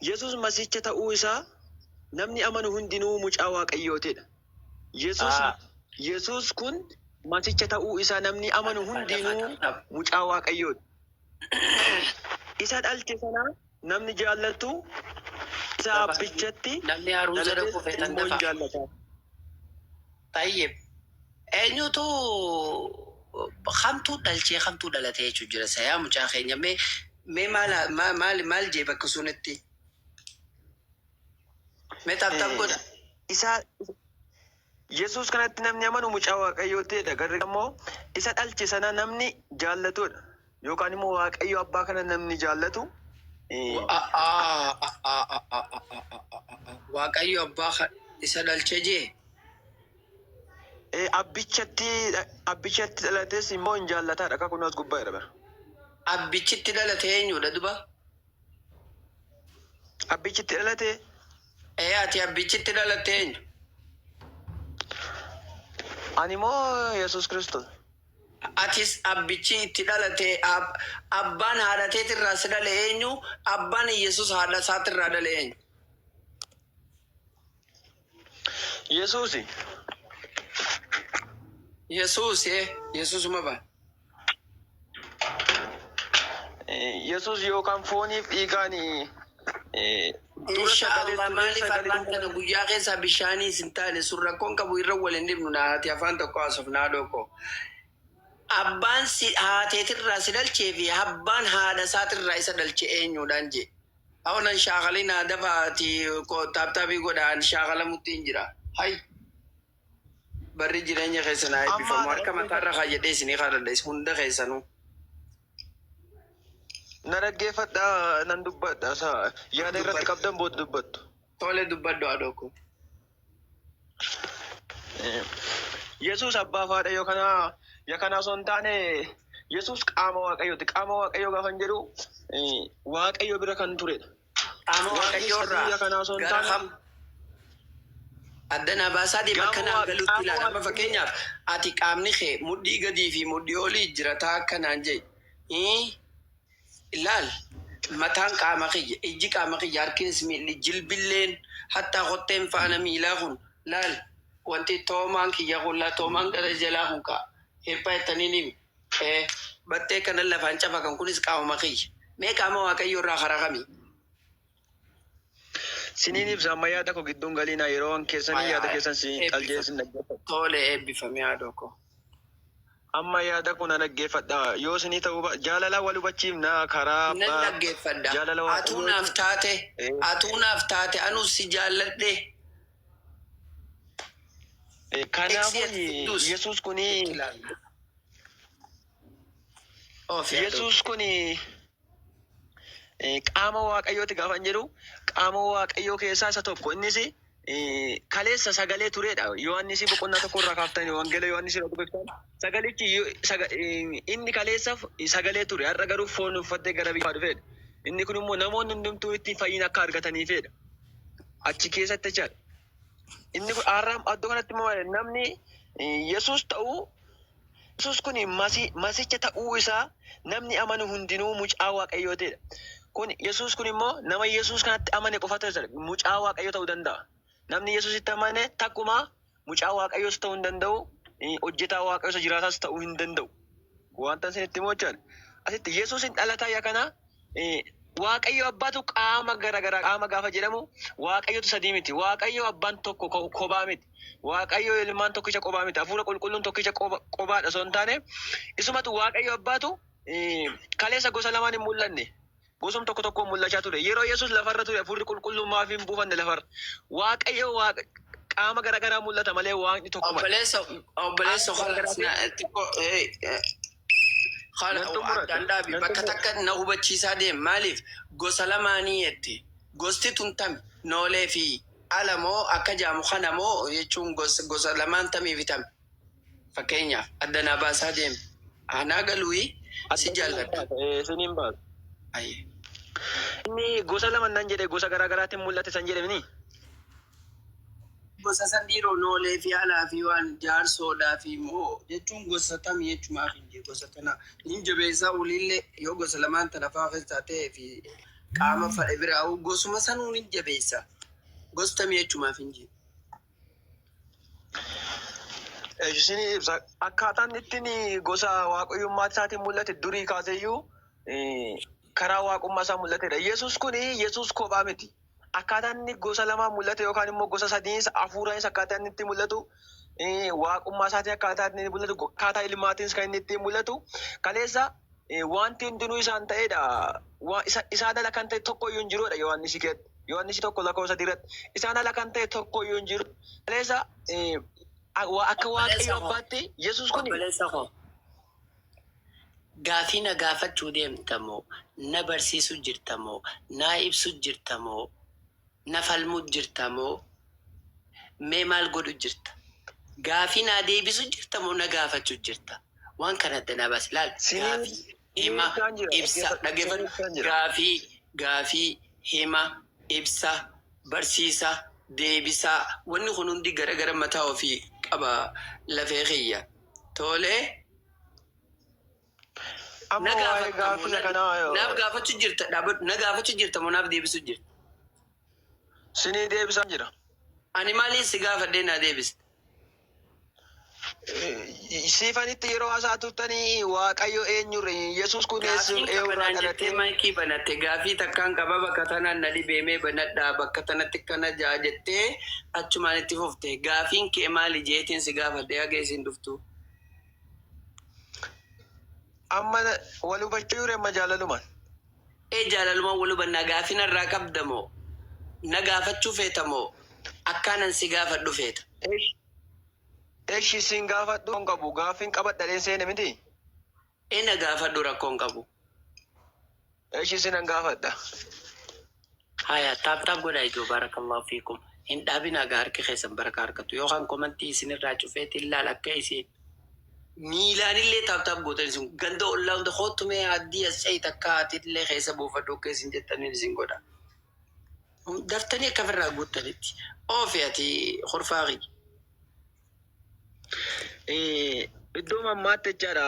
Yesuus masicha ta'uu isaa namni amanu hundinuu mucaa Waaqayyootidha. Yesuus kun masicha ta'uu isaa namni amanu hundinuu mucaa Waaqayyooti. Isa dhalche sana namni jaallatu isa abbichatti namni haaruu jala kufeetan immoo hin dafa. jaallata. Tayyib. Eenyutu kamtuu dhalchee kamtuu dhalatee jechuun jira sayaa mucaa keenya mee maal jee bakka sunitti mee taaptaap godha. Isa Yesuus kanatti namni amanu mucaa Waaqayyootidha. Garri immoo isa dhalche sana namni jaallatudha. Yookaan immoo Waaqayyo abbaa kana namni jaallatu Waaqayyo abbaa isa dhalchee jee. abbichatti dhalates immoo hin jaallataadha. Akka kunuun as gubbaa jira. Abbichitti dhalate eenyudha duba? Abbichitti dhalate Ati abbichitti dhalate eenyu? ani immoo Yesuus Kiristoos. Atis abbichi itti dhalate abbaan haadha teetirraa si dhale eenyu? Abbaan Yesuus haadha isaatirraa dhale eenyu? Yesuusi. Yesuusuma ba? Yesuus yookaan fooniif dhiigaan Inshaallah maaliif afaan kana guyyaa keessa bishaanii hin taane sun rakkoon qabu irra waliin dhibnu naati afaan tokko haasofnaa naadoko. Abbaan haateetirraa si dhalchee fi abbaan haadha isaatirraa isa dhalche eenyuudhaan jee. Awnan shaakalin dafaati ko taaptaabii godhaan shaakalamutti hin jira. Hay. Barri jireenya keessanaa eebbifamu harka mataarra kaayadhee isinii kadhadha hunda keessanuu. Na dhaggeeffadha nan dubbadha yaada irratti qabdan booda dubbattu. Tole dubbadhu adooko. Yesuus abbaa faadha yookaan osoo hin taane Yesuus qaama waaqayyooti. Qaama waaqayyoo gaafa hin jedhu waaqayyo bira kan turedha. Qaama waaqayyoo irraa gara kam addana baasaatii bakka naa galuutti ilaala. Amma fakkeenyaaf ati qaamni kee mudhii gadii fi mudhii olii jirataa akkanaan jedhe. Ilaal mataan qaama kiyya ijji qaama kiyya harkinis miilli jilbilleen hattaa kotteen faana miilaa kun laal wanti toomaan kiyya kun laa toomaan gara jalaa kun kaa hirphaa jettanii nimi. Battee kanan lafaan cafa kan kunis qaama kiyya. Mee qaama waaqayyoo irraa karaa kamii? Siniin ibsa amma yaada koo gidduun galiinaa yeroo waan keessanii yaada keessan si qaljeessin dhaggeeffadha. Tole eebbifame yaadoo koo. Amma yaada kun na dhaggeeffadha. Yoo sinii ta'uu jaalala wal hubachiifna karaa Nan dhaggeeffadha. Atuu naaf taate anus si jaalladhe. Kanaafuu Yesuus kuni qaama waaqayyooti gaafa jedhu qaama waaqayyoo keessaa isa tokko innis kaleessa sagalee turedha. Yohannis boqonnaa tokko irraa kaaftanii wangeela Yohannis irraa dubbiftan sagalichi inni kaleessa sagalee ture har'a garuu foon uffatee gara biyyaa dhufedha. Inni kun immoo namoonni hundumtuu itti fayyina akka argataniifidha. Achi keessatti jechaadha. Inni kun har'aa iddoo kanatti immoo namni Yesuus kun masicha ta'uu isaa namni amanu hundinuu mucaa waaqayyootidha. Kun Yesuus kun immoo nama Yesuus kanatti amane qofatu mucaa waaqayyoo ta'uu danda'a. Namni Yesuusitti amane takkuma mucaa waaqayyoos ta'uu hin danda'u, hojjetaa waaqayyoos jiraataas ta'uu hin danda'u. Wanta isinitti immoo jechaadha. Asitti Yesuusin dhalataa yaa kana waaqayyo abbaatu qaama garaagaraa qaama gaafa jedhamu waaqayyotu sadii miti. Waaqayyo abbaan tokko kophaa miti. Waaqayyo ilmaan tokkicha kophaa miti. Hafuura qulqulluun tokkicha kophaadha osoo hin taane isumatu waaqayyo abbaatu kaleessa gosa lamaan hin mul'anne. Gosum tokko mul'achaa ture. Yeroo Yesuus lafarra ture hafuurri qulqulluun maaf hin buufanne lafarra. Waaqayyo qaama garaagaraa mul'ata malee waaqni tokko malee. Obboleessa bakka takka na hubachiisaa deema. Maaliif gosa lamaanii jette gosti tun tami noolee fi ala moo akka jaamu kana moo jechuun gosa lamaan tamiif tami. Fakkeenyaaf addanaa baasaa deema. Anaa galuuyi si jaalladha. Siniin baatu. Inni gosa lama nan jedhe gosa garaagaraatiin mul'ate san jedhamini. Gosa sandiiroo noolee fi alaa fi waan jaarsoodhaa fi moo jechuun gosa tamii jechumaaf hin jiru gosa tana hin jabeessaa ulillee yoo gosa lamaan tana faafessaa ta'ee fi qaama fadhe biraa gosuma sanuun hin jabeessa gosa tamii jechumaaf hin jiru. Isin ibsa akkaataan ittiin gosa waaqayyummaa isaatiin mul'ate durii kaaseyyuu karaa waaqummaa isaa mul'atedha. Yesuus kun Yesuus kophaa miti. Akkaataan inni gosa lamaa mul'ate yookaan immoo gosa sadiis hafuuraanis akkaataa inni itti mul'atu waaqummaa isaatiin akkaataa inni mul'atu akkaataa ilmaatiinis kan inni ittiin mul'atu kaleessa wanti hundinuu isaan ta'edha. Isaan ala kan ta'e tokkoyyuu hin jirudha Yohaannis keetti. Yohaannis tokko lakkoofsa irratti isaan ala kan ta'e tokkoyyuu hin jiru. Kaleessa akka waaqayyo abbaatti Yesuus kun gaafii na gaafachuu deemtamoo na barsiisuu jirtamoo na ibsuu jirtamoo na falmuu jirtamoo mee maal godhu jirta gaafii na deebisuu jirtamoo na gaafachuu jirta waan kana adda na baas ilaal gaafii hima ibsa dhaggeeffadhu gaafii hima ibsa barsiisa deebisaa wanni kun hundi gara mataa ofii qaba lafee kiyya tolee. Naaf gaafachuu jirta moo naaf deebisuu jirta? Sinii deebisaa jira. Ani maaliin si gaafadhee naa deebiste? Siifanitti yeroo haasaa turtanii waaqayyo eenyurre Yesuus kun eewurraa dhalatee maayikii banatte gaafii takkaan qaba bakka tanaan na dhibeemee banadhaa bakka tanatti kana jaa jettee achumaan itti fufte gaafiin kee maali jeetiin si gaafadhee haga isin dhuftu? Amma wal hubachuu yure amma jaalalumaan. Jaalaluma wal hubannaa gaafina irraa qabdamoo na gaafachuu feetamoo akkaanan si gaafadhu feeta. Eshi sin gaafadhu hin qabu gaafin qabadhadheen seene miti. Na gaafadhu rakkoon qabu. Eshi sinan gaafadha. Haya taap godhaa ijoo barakallahu fiikum. Hin dhaabina gaa harki keessan baraka harkatu yookaan komantii isinirraa cufeetti ilaal akka isin miilaanillee taap gootan isin ganda ollaa hunda hoottumee addii as ce'ii takka atiillee keessa buufadhu akka isin jettaniin isin godha. Daftanii akka ofirraa guuttanitti oofi ati horfaaqi. Iddoo mammaatti jechaadha.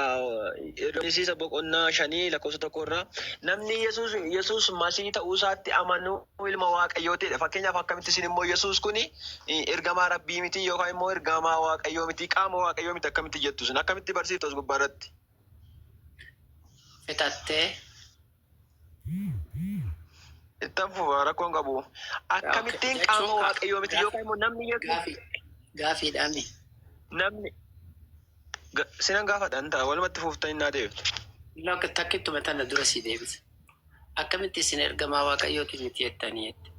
Barsiisa boqonnaa 5 lakkoofsa 1 irraa namni Yesuus Masii ta'uu isaatti amanu ilma Waaqayyootidha. Fakkeenyaaf akkamitti isin immoo Yesuus kun ergamaa Rabbii miti yookaan immoo ergamaa Waaqayyoo miti qaama Waaqayyoo miti akkamitti jettu isin akkamitti barsiiftu as gubbaa irratti? Fixattee ittaan fufa rakkoon qabu. Akkamittiin qaama Waaqayyoo miti yookaan immoo namni gaafiidhaami. Namni sinan gaafadhaan ta'a walumatti fuuftanii naa deebi. Lokka takkittuma tana dura si deebisa. Akkamitti isin ergamaa Waaqayyooti miti jettanii jette.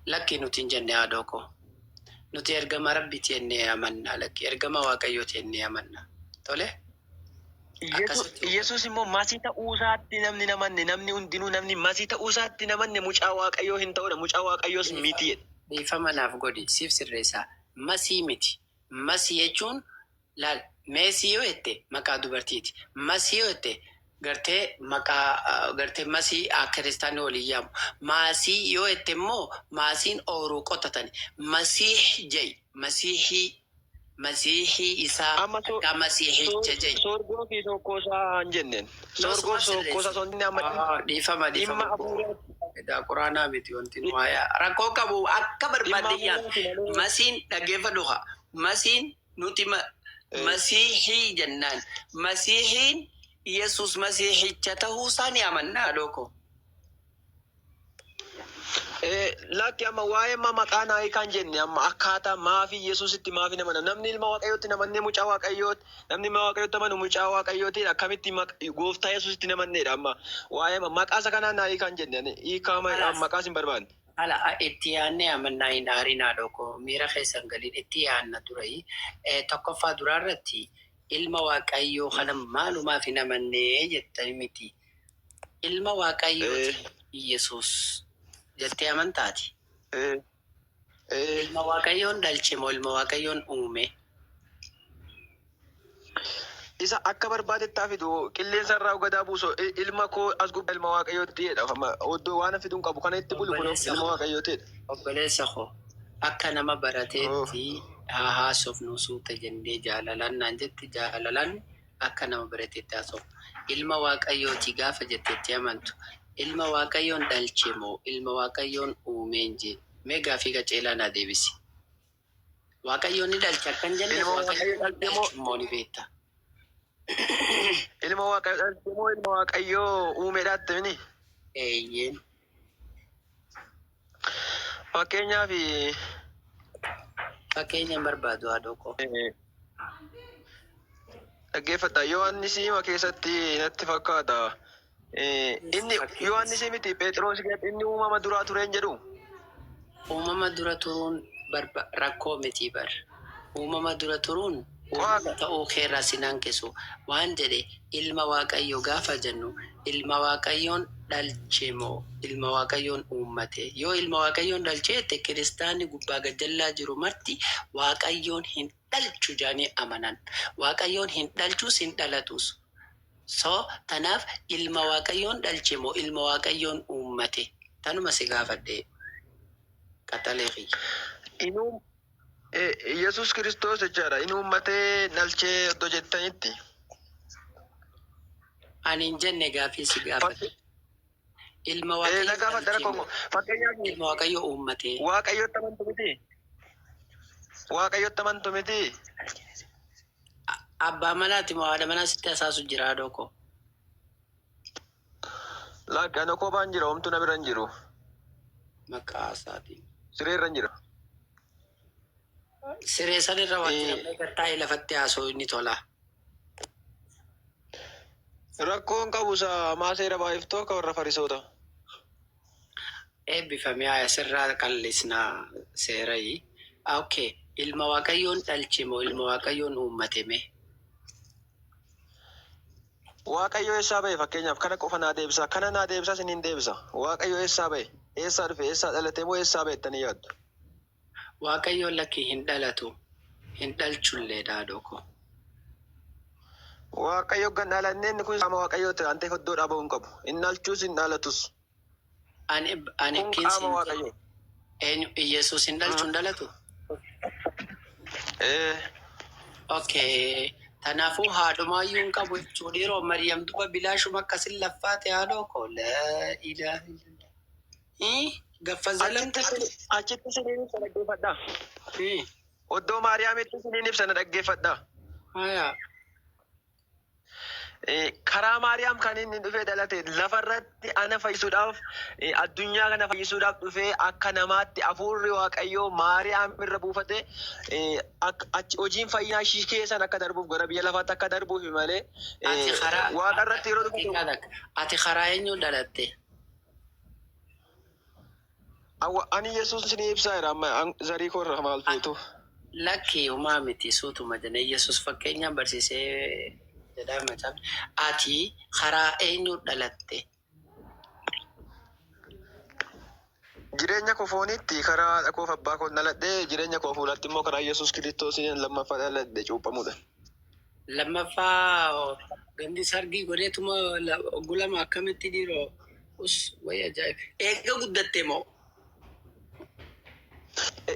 Lakki nuti hin jenne haadhoo koo. Nuti ergamaa Rabbiiti jennee amanna lakki ergamaa Waaqayyooti jennee amanna. Tole? Yesuus immoo Masii ta'uu isaatti namni namanne namni hundinuu namni Masii ta'uu isaatti namanne mucaa Waaqayyoo hin ta'udha. Mucaa Waaqayyoos miti jedhe. Dhiifama naaf godhi siif sirreessaa. Masii miti. Masii jechuun laal meesii yoo jette maqaa dubartiiti. Masii yoo jette gartee maqaa gartee masii kiristaanni waliin yaamu. Maasii yoo jette immoo maasiin ooruu qotatani. Masiih jay masiihii isaa akka masiihicha jay. Soorgoo fi sokkoosaa hin jenneen. Soorgoo sokkoosaa sonni amma dhiifama. Quraanaa miti wanti nu waayaa. Rakkoo qabu akka barbaadiyyaa. Masiin dhaggeeffadhu haa. Masiin nuti Masiihii jennaan. Masiihiin Yesuus Masiihicha ta'uu isaa ni amannaa dhoko. Lakki amma waa'ee maqaa naayii kan jenne amma akkaataa maafii Yesuusitti maafii namana namni ilma Waaqayyootti namannee mucaa Waaqayyooti namni ilma Waaqayyootti amanu mucaa Waaqayyooti akkamitti gooftaa Yesuusitti namanneedha amma waa'ee maqaa isa kanaa naayii kan jenne hiikaa maqaa isin barbaanne. Ala itti yaadnee amannaa hin aarinaa dhoko miira keessan galiin itti yaadna durii tokkoffaa duraa irratti ilma Waaqayyoo kana maalumaaf hin amannee jettani miti. Ilma Waaqayyooti Yesuus jettee amantaati. Ilma Waaqayyoon dhalche moo ilma Waaqayyoon uume? Isa akka barbaadetti fidu qilleensa irraa gadaa buusu ilma koo as gubbaa ilma Waaqayyootti jedha. Oddoo waan fiduun qabu kana itti bulu kun ilma Waaqayyootidha. Obboleessa koo akka nama barateetti haasofnu suuta jennee jaalalaan naan jetti jaalalaan akka nama barateetti haasofnu. Ilma Waaqayyooti gaafa jetteetti amantu. Ilma Waaqayyoon dhalche moo ilma Waaqayyoon uumeen jee mee gaafii qaceelaa naa deebisi. Waaqayyoon ni dhalche akkan jenne Waaqayyoon moo ni beekta? Ilma Waaqayyoo dhalche moo ilma Waaqayyoo uumeedhaatti mini? Eeyyeen. Fakkeenya barbaadu haadhoo koo. Dhaggeeffadha Yohaannis hima keessatti natti fakkaata. Inni Yohaannis miti Phexros inni uumama duraa tureen jedhu. Uumama dura turuun rakkoo miti bar. Uumama dura turuun ta'uu keerraa sinaan keessu waan jedhe ilma Waaqayyoo gaafa jennu ilma Waaqayyoon dhalche moo ilma Waaqayyoon uummate. Yoo ilma Waaqayyoon dhalche jette kiristaanni gubbaa gajjallaa jiru marti Waaqayyoon hin dhalchu jaanii amanan. Waaqayyoon hin dhalchus hin dhalatus. So tanaaf ilma Waaqayyoon dhalche moo ilma Waaqayyoon uummate. Tanuma si gaafadhe. Qaxalee xiyya. Yesuus Kiristoos jechaadha. Inni uummatee dhalchee oddoo jettanitti. Ani hin jenne gaafii si gaafadhe. Ilma Waaqayyoo uummate. Waaqayyotti amantu miti. Waaqayyotti amantu miti. Abbaa manaati moo haadha manaa sitti asaasu jira haadhoo koo? Lakki ana kophaan jira homtuu na bira hin jiru. Maqaa isaatiin. Siree irra hin jira. Siree sanirra wanti namni gattaa'ee lafatti haasoo inni tola. Rakkoon qabu isaa maaseera baay'iftoo akka warra Farisoota. Eebbifamee asirraa qallisnaa seerayi. Okay. Ilma Waaqayyoon dhalche moo ilma Waaqayyoon uummateme? Waaqayyo eessaa ba'e fakkeenyaaf kana qofa naa deebisa. Kana naa deebisa siniin deebisa. Waaqayyo eessaa ba'e? Eessaa dhufe? Eessaa dhalate moo eessaa ba'e jettanii yaaddu? Waaqayyoon lakkii hin dhalatu. Hin dhalchullee dhaadhoko. Waaqayyo gan dhalanneen kun qaama Waaqayyooti waan ta'eef iddoo dhaabuu hin qabu. Hin dhalchus hin dhalatus. Ani Kun kinsi qaama Waaqayyo. eenyu Yesuus hin dhalchu hin dhalatu? Okay. Kanaafuu haadhumaayyuu hin qabu jechuudha. Yeroo Mariam duba bilaashuma akkasin laffaate haadhoko. La ilaaha illallah. Gaffa zalamtaa. Achitti siniin ibsa dhaggeeffadhaa. Oddoo Maariyaamitti siniin ibsa na dhaggeeffadhaa. Haya. Karaa Maariyaam kan inni dhufee dhalate lafarratti ana fayyisuudhaaf addunyaa kana fayyisuudhaaf dhufee akka namaatti hafuurri Waaqayyoo Maariyaam irra buufate hojiin fayyinaa ishii keessan akka darbuuf gara biyya lafaatti akka darbuuf malee Waaqa irratti yeroo dhufatu. Ati karaa eenyuun dhalatte? Ani Yesuus ni ibsaa jira amma zarii koo irraa maal feetu. Lakkii uumaa miti suutuma jenne Yesuus fakkeenyaan barsiisee jedhama. Ati karaa eenyuun dhalatte? Jireenya koo foonitti karaa dhaqoof abbaa koo dhaladhee jireenya koo fuulatti immoo karaa Yesuus Kiristoosiin lammaffaa dhaladhe cuuphamuudha. Lammaffaa gandi sargii godheetuma gulama akkamitti dhiiroo wayya ajaa'iba. Eega guddatte moo?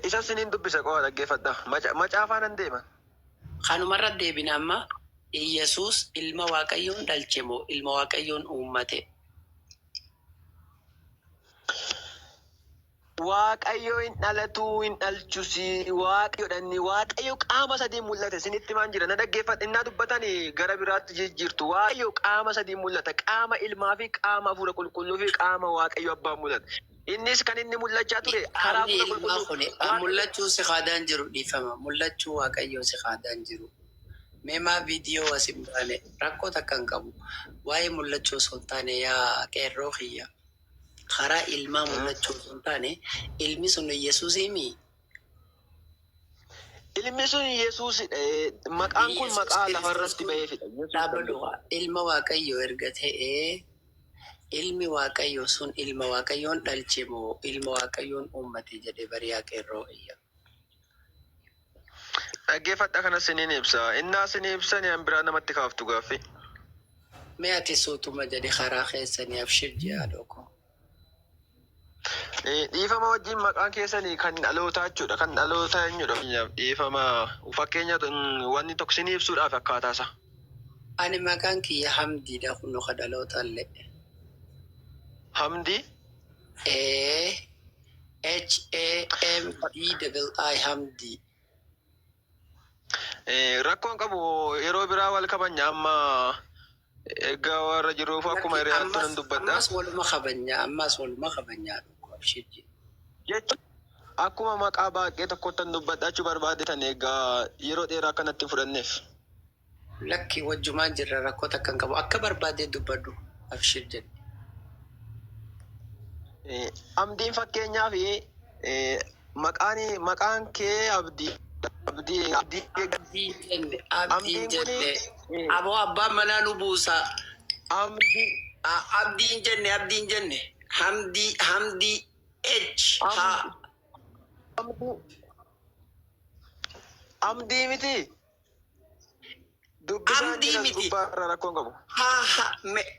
Isa siniin dubbisa qofa dhaggeeffadha. Macaafaan hin deema. Kanumarra deebina amma Yesuus ilma Waaqayyoon dhalche moo ilma Waaqayyoon uummate? Waaqayyo hin dhalatu hin dhalchusi Waaqayyoodhanni Waaqayyo qaama sadii mul'ate sinitti maan jira na dhaggeeffadha innaa dubbatanii gara biraatti jijjiirtu Waaqayyo qaama sadii mul'ata qaama ilmaa fi qaama hafuura qulqulluu fi qaama Waaqayyo abbaa mul'ata. Innis kan inni mul'achaa ture karaa hafuura qulqulluu. Mul'achuu si qaadaan jiru dhiifama. Mul'achuu Waaqayyoo si qaadaan jiru. Meemaa viidiyoo asin baane rakkoo takka hin qabu. Waa'ee mul'achuu osoo hin taane yaa qeerroo kiyya. Karaa ilmaa mul'achuu osoo hin taane ilmi sun Yesuusimi. Ilmi sun Yesuusidha. Maqaan kun maqaa lafarratti ba'eefidha. Dhaabadhuudha. Ilma Waaqayyoo erga ta'ee ilmi Waaqayyoo sun ilma Waaqayyoon dhalche moo ilma Waaqayyoon uummate jedhee bariyaa qeerroo kiyya. Dhaggeeffadha kana siniin ibsa. Innaa sinii ibsan yan biraa namatti kaaftu gaaffii. Mee ati suutuma jedhe karaa keessanii abshir jihaadhoko. Dhiifama wajjin maqaan keessanii kan dhalootaa jechuudha. Kan dhalootaa eenyudha? Dhiifama fakkeenya wanni tokko sinii ibsuudhaaf akkaataa isa. Ani maqaan kiyya Hamdiidha kunoo ka dhalootallee. Hamdii? HAMDII Hamdii. Rakkoon qabu yeroo biraa wal kabanya amma egaa warra jiruuf akkuma hiriyaattu nan dubbadha. Ammas waluma kabanya jechuun akkuma maqaa baay'ee tokkotti nan dubbadhachuu barbaadetan egaa yeroo dheeraa akkanatti fudhanneef. Lakki wajjumaan jirra rakkoo takka hin qabu akka barbaadee dubbadhu abshir jedhe. Abdiin fakkeenyaaf maqaan kee Abdii. Abdii jenne. Aboo abbaan manaa nu buusa. Abdiin jenne. Hamdii H. Hamdii miti. Hamdii miti. Rakkoon qabu.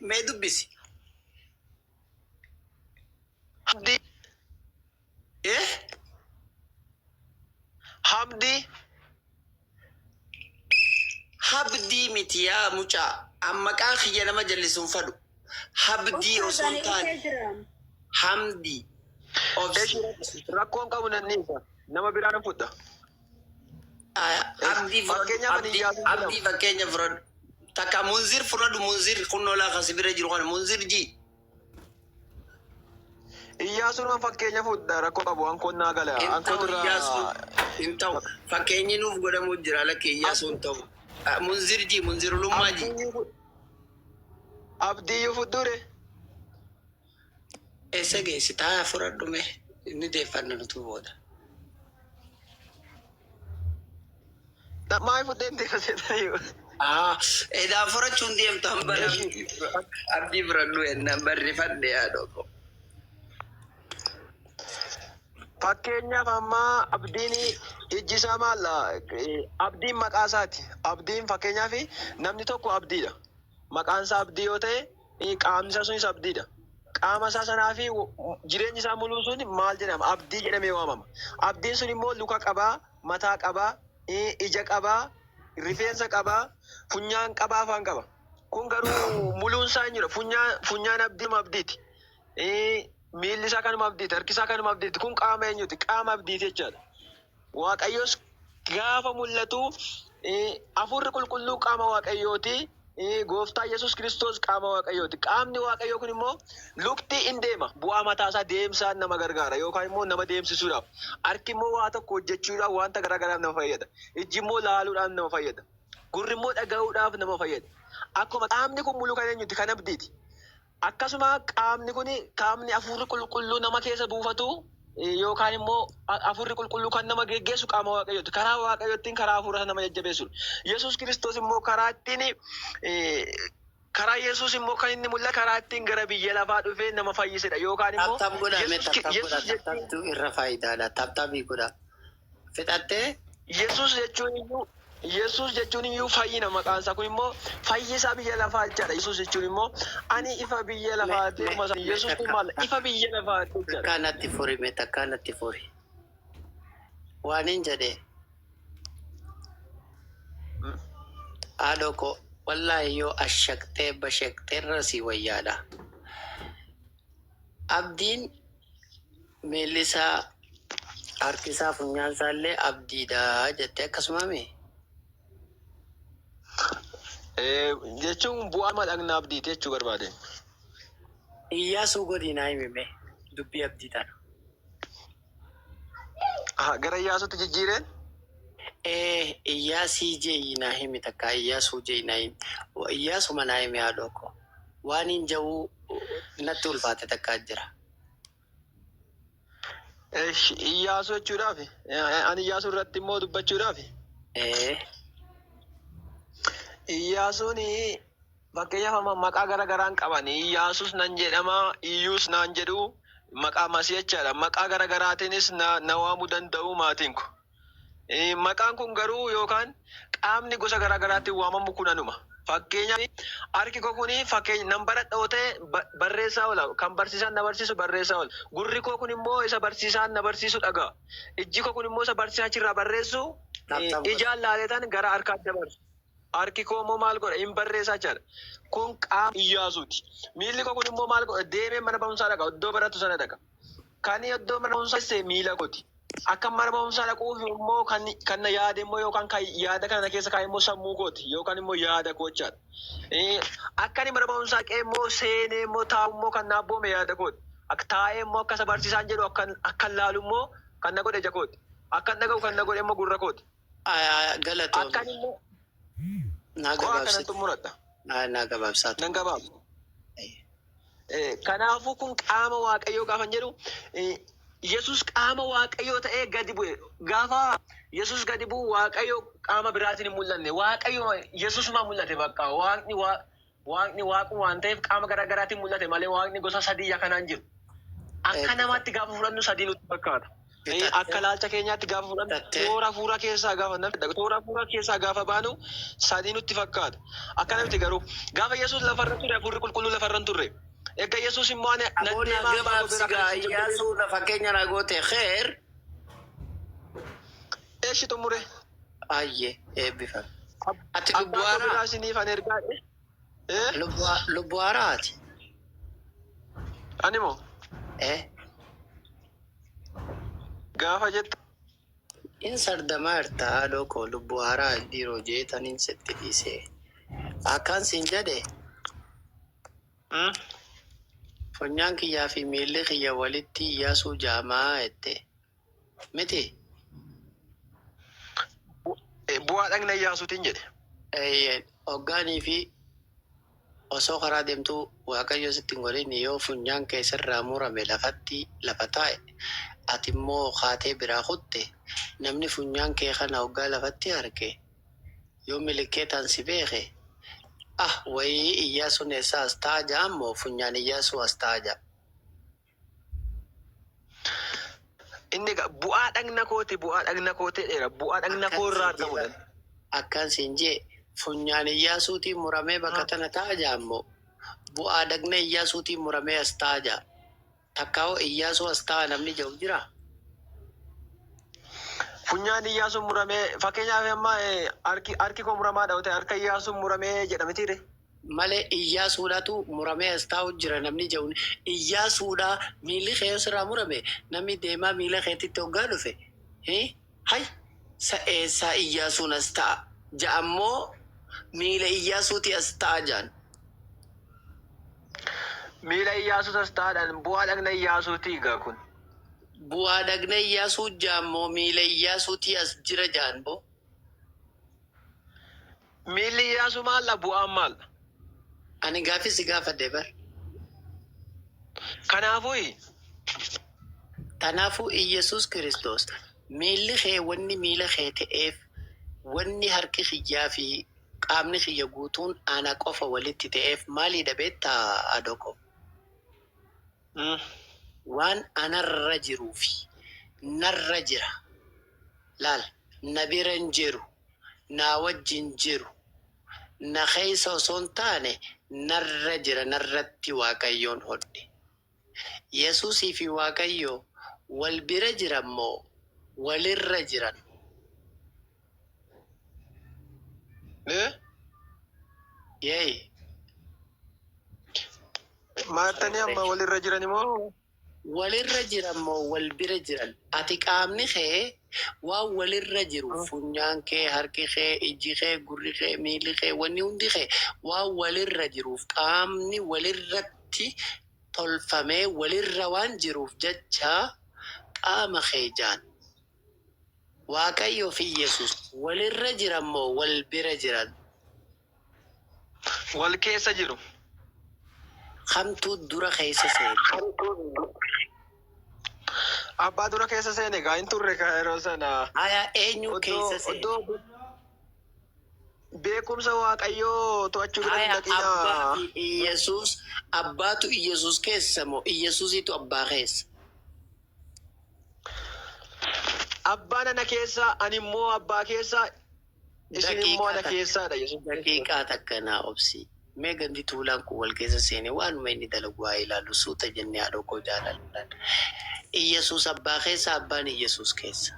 Mee dubbisi. Hamdii. Hamdii. Habdii miti yaa mucaa. Maqaa kiyya nama jallisuun fadhu. Habdii osoo hin taane. Hamdii. Rakkoon qabu nan dhiisa. Nama biraa nan fudha. Abdii fakkeenya fudhadhu. Takka munzir fudhadhu munzir kunnoo laafa si bira jiru kana munzir ji. Iyyaasuun fakkeenya fudha rakkoo qabu hankoon naa gala. Hin ta'u fakkeenyi nuuf godhamu jira lakkee Iyyaasuun ta'u. Munzir ji munzirulummaa ji. Abdiyyuu fuddure. Eessa geessi taa'aa fudhadhume inni deeffanna nutu booda. Maal fuudhee deeffaseetaniiru? Edaan fudhachuun deemtan bara abdii fudhadhu ennaan barreeffadhe yaadoko. Fakkeenyaaf ammaa abdiin ijji isaa maalla? Abdiin maqaa isaati. Abdiin fakkeenyaaf namni tokko abdiidha. Maqaan isaa abdii yoo ta'e qaamni isaa sunis abdiidha. Qaama isaa sanaa fi jireenyi isaa mul'uu sun maal jedhama? Abdii jedhamee waamama. Abdiin sun immoo luka qabaa, mataa qabaa, ija qabaa, rifeensa qabaa, funyaan qabaa, afaan qaba. Kun garuu mul'uun isaa hin jiru. Funyaan abdiiti. Miilli isaa kanuma abdiiti, harki isaa kanuma abdiiti. Kun qaama eenyuti? Qaama abdiiti jechaadha. Waaqayyoos gaafa mul'atu hafuurri qulqulluu qaama waaqayyooti. Gooftaa Yesuus Kiristoos qaama waaqayyooti. Qaamni waaqayyoo kun immoo lukti in deema. Bu'aa mataasaa deemsaan nama gargaara yookaan immoo nama deemsisuudhaaf. Harki immoo waa tokko hojjechuudhaaf wanta garaagaraaf nama fayyada. Ijji immoo laaluudhaaf nama fayyada. Gurri immoo dhaga'uudhaaf nama fayyada. Akkuma qaamni kun mul'u kan eenyuti? Kan abdiiti. Akkasuma qaamni hafuurri qulqulluu nama keessa buufatu yookaan immoo hafuurri qulqulluu kan nama geggeessu qaama waaqayyooti. Karaa waaqayyootiin karaa hafuura nama jajjabeessudha. Yesuus Kiristoos immoo karaa Yesuus immoo kan inni mul'atu karaa ittiin gara biyya lafaa dhufee nama fayyisedha. Yookaan immoo Taptabtu irra faayidaadha. Taptabii godha. Fixattee Yesuus jechuun iyyuu fayyina maqaan isaa kun immoo fayyisaa biyya lafaa jechaadha. Yesuus jechuun immoo ani ifa biyya lafaa deemuma sana. Yesuus kun maal? Ifa biyya lafaa jechaadha. Takkaanatti furi mee takkaanatti furi. Waan hin jedhee. Haadha koo wallaahi yoo ashaqxee bashaqxee irra si wayyaadha. Abdiin miilli isaa harki isaa funyaan isaa illee abdiidha jettee akkasumame. Jechuun bu'aa madaqna abdiiti jechuu barbaade. Iyyaasuu godinaa himime dubbii abdii tana. Gara Iyyaasuutti jijjiireen? Iyyaasii jeeyinaa himi takka Iyyaasuu jeeyinaa himi. Iyyaasuma naa himi haadha koo. Waan hin jawuu natti ulfaate takka jira. Iyyaasuu jechuudhaaf ani Iyyaasuu irratti immoo dubbachuudhaaf. Iyyaasuun fakkeenyaaf maqaa garaagaraan qaban. Iyyaasuus nan jedhama, Iyyuus naan jedhu maqaa masii jechaadha. Maqaa garaagaraatiinis na waamuu danda'u maatiin kun. Maqaan kun garuu yookaan qaamni gosa garaagaraatiin waamamu kun anuma. Fakkeenyaaf harki koo kun nan baradha ta'e barreessaa oola. Kan barsiisaan na barsiisu barreessaa oola. Gurri koo kun immoo isa barsiisaan na barsiisu dhagaa. Ijji koo kun immoo isa barsiisaa achirraa barreessu ijaan laaleetan gara harkaatti dabarsu. Harki koo immoo maal godha? Hin barreessaa jechaadha. Kun qaama Iyyaasuuti. Miilli koo kun immoo maal godha? Deemee mana barumsaa dhaqa. Iddoo baratu sana dhaqa. Kan iddoo mana barumsaa miila kooti. Akka mana barumsaa dhaquuf immoo kan na yaade immoo yookaan kan yaada kana keessa kaa'e immoo sammuu kooti yookaan immoo yaada koo jechaadha. Akka inni mana barumsaa dhaqee immoo seenee immoo taa'u immoo kan naaf boome yaada kooti. Akka taa'ee immoo akka isa barsiisaan jedhu akka laalu immoo kan na godhe ija kooti. Akka dhaga'u kan na godhe immoo gurra kooti. Galatoo. Akka immoo naa gabaabsaa. Nan gabaabsa. Kanaafuu kun qaama waaqayyoo gaafa jedhu Yesuus qaama waaqayyoo ta'ee gadi bu'e. Gaafa Yesuus gadi bu'u waaqayyoo qaama biraatiin hin mul'anne. Waaqayyoo Yesuusumaan mul'ate bakka. Waaqni waaquma waan ta'eef qaama garaagaraatiin mul'ate malee waaqni gosa sadii kanaan jiru. Akka namaatti gaafa fudhannu sadii nutti fakkaata. Akka laalcha keenyaatti gaafa fudhannu toora hafuuraa keessaa gaafa baanu sadii nutti fakkaata. Akka namatti garuu gaafa Yesuus lafarra ture hafuurri qulqulluu lafarra hin turre. Ega Yesuus immoo Iyyaasuu na fakkeenya na goote xeer. Eeshi xumure. Ayyee eebbifame. Ati lubbu haaraati. Ani moo? Gaafa jette. In sardamaa irta haadha koo lubbu haaraa dhiiroo jeetaniin sitti dhiisee. Akkaan siin jedhe. Funyaan kiyyaa fi miilli kiyya walitti Iyyaasuu jaamaa jette. Miti? Bu'aa dhagna Iyyaasuutiin jedhe. Hoggaanii fi osoo karaa deemtuu waaqayyo sitti hin godhin yoo funyaan kee sirraa murame lafa taa'e ati immoo kaatee biraa kutte namni funyaan kee kana hoggaa lafatti arge yoo milikeetaan si beeke wayii Iyyaasuun eessaa as ta'a jedhan moo funyaan Iyyaasuu as ta'a jedha. Inni bu'aa dhagna kootee dheera. Bu'aa dhagna koo irraa argamuudhaan. Akkan siin jee funyaan Iyyaasuutiin muramee bakka tana ta'a jedhan moo bu'aa dhagna Iyyaasuutiin muramee as ta'a jedha. Takkaa'oo Iyyaasuu as ta'a namni jedhu jira. Funyaan Iyyaasuun muramee fakkeenyaaf amma harki koo muramaadha yoo ta'e harka Iyyaasuun muramee jedhametiire. Malee Iyyaasuudhaatu muramee as taa'u jira namni jedhu. Iyyaasuudhaa miilli kee sirraa murame namni deemaa miila keetitti hoggaa dhufe. Hay eessaa Iyyaasuun as ta'a ja'ammoo miila Iyyaasuuti as ta'a ja'an. Miila Iyyaasuus as ta'aadhaan bu'aa dhagna Iyyaasuuti egaa kun. Bu'aa dhagna Iyyaasuu ja'ammoo miila Iyyaasuuti as jira ja'an boo. Miilli Iyyaasuu maalla bu'aan maalla? Ani gaafii si gaafadhe bar. Kanaafuu Iyyasuus Kiristoos miilli kee wanni miila kee ta'eef wanni harki kiyyaa fi qaamni kiyya guutuun ana qofa walitti ta'eef maalidha beektaa adoko? Waan anarra jiruu fi narra jira. Laal na bira hin jiru, na wajjin jiru, na keessa osoo hin taane narra jira, narratti Waaqayyoon hodhe. Yesuusii fi Waaqayyo wal bira jiran moo walirra jiran? Yee. Maartanii amma walirra jiran moo? Walirra jiran moo wal bira jiran? Ati qaamni kee waan walirra jiru funyaan kee, harki kee, iji kee, gurri kee, miilli kee, wanni hundi kee waan walirra jiruuf qaamni walirratti tolfamee walirra waan jiruuf jecha qaama kee jaan. Waaqayyo fi Yesuus walirra jiran moo wal bira jiran? Wal keessa jiru. Kamtuu dura keessa seene? Abbaa dura keessa seene egaa hin turre yeroo sana. Eenyu keessa seene? Beekumsa Waaqayyoo to'achuu bira hin Abbaa dhaqinaa. fi Iyyasuus abbaatu Iyyasuus keessa moo Iyyasuusitu abbaa keessa? Abbaan ana keessa, ani immoo abbaa keessa, isin immoo ana keessaadha Yesuus. Daqiiqaa takka naa obsi. Mee gandi tuulaan kun wal keessa seene waanuma inni dalagu haa ilaalu suuta jennee haadha koo jaalallaan. Iyyasuus abbaa keessa, abbaan Iyyasuus keessa.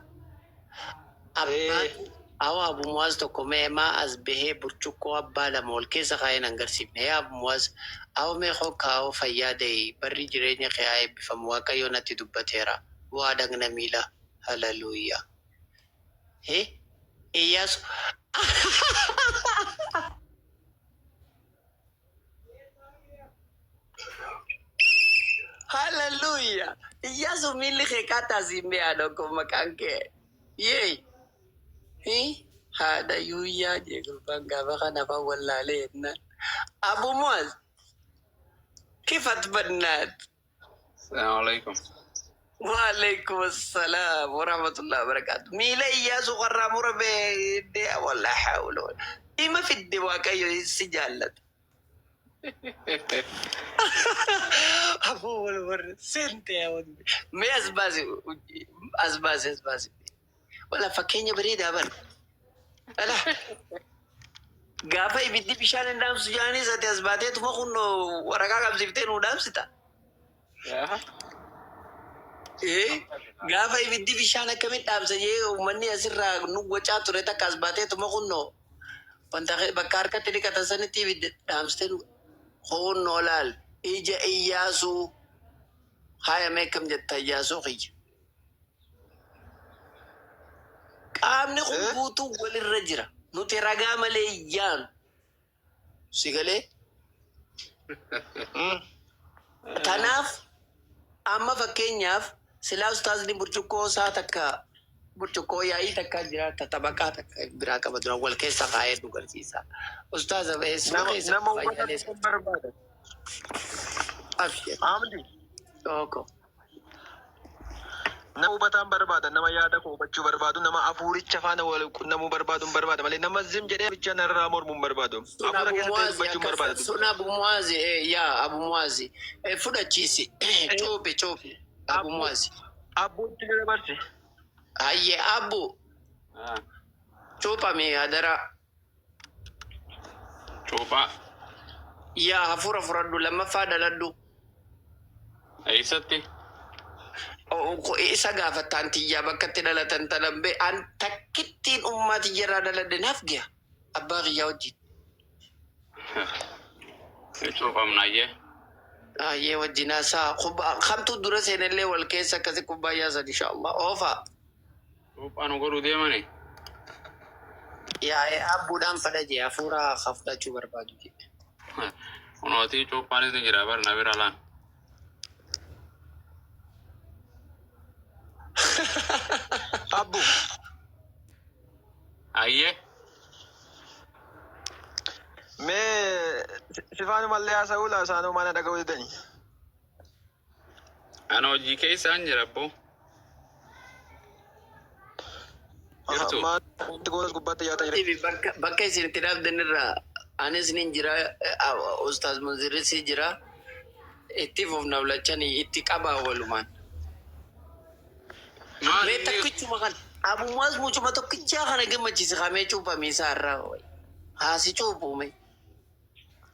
Abbaan awwa abumuwaas tokko mee maa as bahee burcuqqoo abbaa lama wal keessa kaa'een agarsiifne. Yaa abumuwaas awwa mee hokkaa'oo fayyaa ta'e barri jireenya kee haa eebbifamu Waaqayyo natti dubbateera. Waa dhagna miila. Hallelujah. Iyyasu. Hallelujah. Iyyasu miilli kee kaataa simbee adoko maqaan kee. Yee. Haadha yuuyyaa jee gurbaan gaafa kana afaan wallaalee jennaan. Abumuwaas. Kifat bannaat. السلام عليكم. وعليكم السلام ورحمة الله وبركاته. ميلا إياسو قرام ربي دي ولا حول ولا إما في الدواء كيو السجالة. أبو الورد سنتي يا ودي. ما أسباسي ولا فكيني بريد أبر. ألا قافا يبدي بشان النام سجاني ساتي أسباتي تما كنو ورقا قام سيفتين ودام ستا. Gaafa ibiddi bishaan akkamitti dhaamsajee uummanni asirraa nu gochaa ture takka as baatee tuma kunnoo wanta bakka harkatti dhiqatan sanitti ibiddi dhaamsite hunnoo laal ija Iyyaasuu haayamee akkam jetta Iyyaasuu kiyya. Qaamni kun guutuu walirra jira. Nuti ragaa malee iyyaanu. Si galee? Tanaaf amma fakkeenyaaf silaa ustaasni burcuqqoo isaa takka burcuqqoo yaa'ii takka jira tatabaqaa takka biraa qaba dura wal keessa kaa'ee nu garsiisa. Ustaaza eessuma keessa nama fayyalee hubatan barbaada. abshir Amdi. tokko. Nama hubatan barbaada. Nama yaada koo hubachuu barbaadu. Nama afuuricha faana wal qunnamuu barbaadu barbaada malee nama zim jedhee bicha narraa mormuu barbaadu. Afuura keessatti dubbachuu barbaadu. Sun Abu Muazi yaa Abu Muazi fudhachiisi cuuphi Abu Muazi. Abbuutti ni dabarse. Hayye Abu Ah, cuuphame hadara coba. yaa hafuura fudhadhu lammaffaa dhaladhu. Eessatti? Isa gaafattaan tiyyaa bakka itti dhalatan talambe an takkittiin ummati jirraa dhaladhe naaf giya abbaa kiyyaa wajjin. Coofamnaayyee. Ayyee wajjin haasaa kamtu dura seenallee wal keessa akkasi kubbaa yaasan inshaallah oofaa. Coophaan godhuu deemani. Yaa abbuudhaan fadha jee hafuura fudhachuu barbaadu jee. Kunootii coophaanis ni jira bar na bira laan. Abbu. Ayyee. Mee sifaanu mallee haasa'uu laasaanuu mana dhaga'uu didanii. Ana hojii keessaan jira abboo. Jirtu. Wanti gootas gubbaatti yaata jira. Bakka isin itti dhaabdanirraa anis nin jira Ustaaz Munziris jira itti fufna ulachanii itti qabaa walumaan. Mee takkichuma kan Abu Muaz mucuma tokkichaa kana gammachiise kamee cuuphame isaa irraa haasi cuuphume.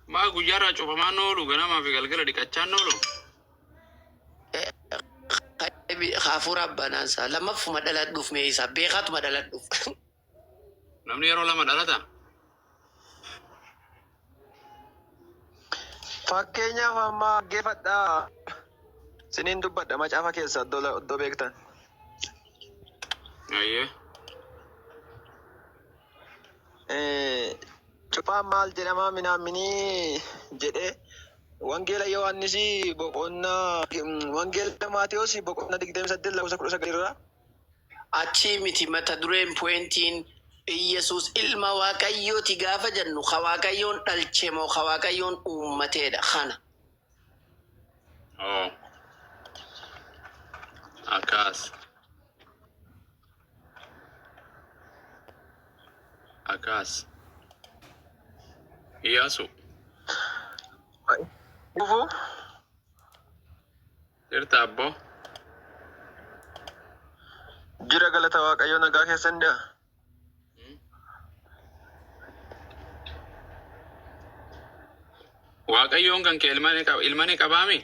Maa guyyaarraa coofamaan oolu ganamaa fi galgala dhiqachaan oolu. Hafuura abbanaansaa lammaffuma dhaladhuuf mee isaa beekaatuma dhaladhuuf. Namni yeroo lama dhalata. Fakkeenyaaf amma geeffadhaa. Siniin dubbadha macaafa keessa iddoo beektan. Ayyee. Cuphaan maal jedhamaa minaaminii jedhee wangeela Yohaannis boqonnaa wangeela Maatewos boqonnaa 28 irraa Achi miti mata dureen pointiin Yesus ilma Waaqayyooti gaafa jennu ka Waaqayyoon dhalche moo ka Waaqayyoon uummateedha kana. Oh. Akkas. Akkas. Iyaasu. dhufu Jirta abboo. jira galata Waaqayyoo nagaa keessan dha. Waaqayyoon kan kee ilmani qabaami.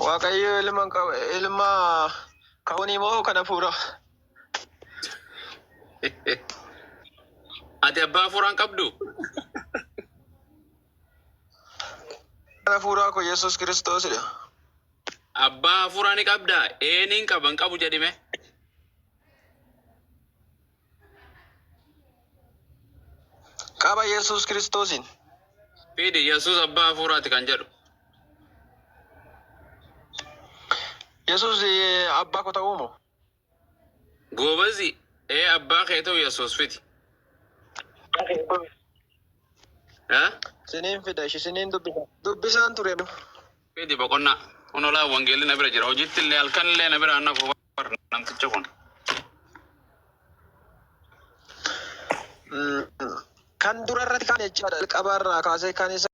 Waaqayyo ilma ka'uunii moo kana fuura? Ati abbaa hafuuraan qabdu? Kana fuuraa ko Yesus Kiristoos dha. Abbaa hafuuraa ni qabdaa? Eeniin qaban qabu jedhime. Qaba Yesus Kiristoosin. Fidi Yesus abbaa hafuuraati kan jedhu. Yesus abbaa ko ta'uu moo? Goobazi abbaa kee ta'u Yesus fiti. Siniin fida siniin dubbisaan ture. Fidi boqonnaa. Kunolaa wangeelli na bira jira. Hojiitti illee halkan illee na bira anna kubar namticha kun. Kan dura irratti kan jechaadha qabaarraa kaasee kan isa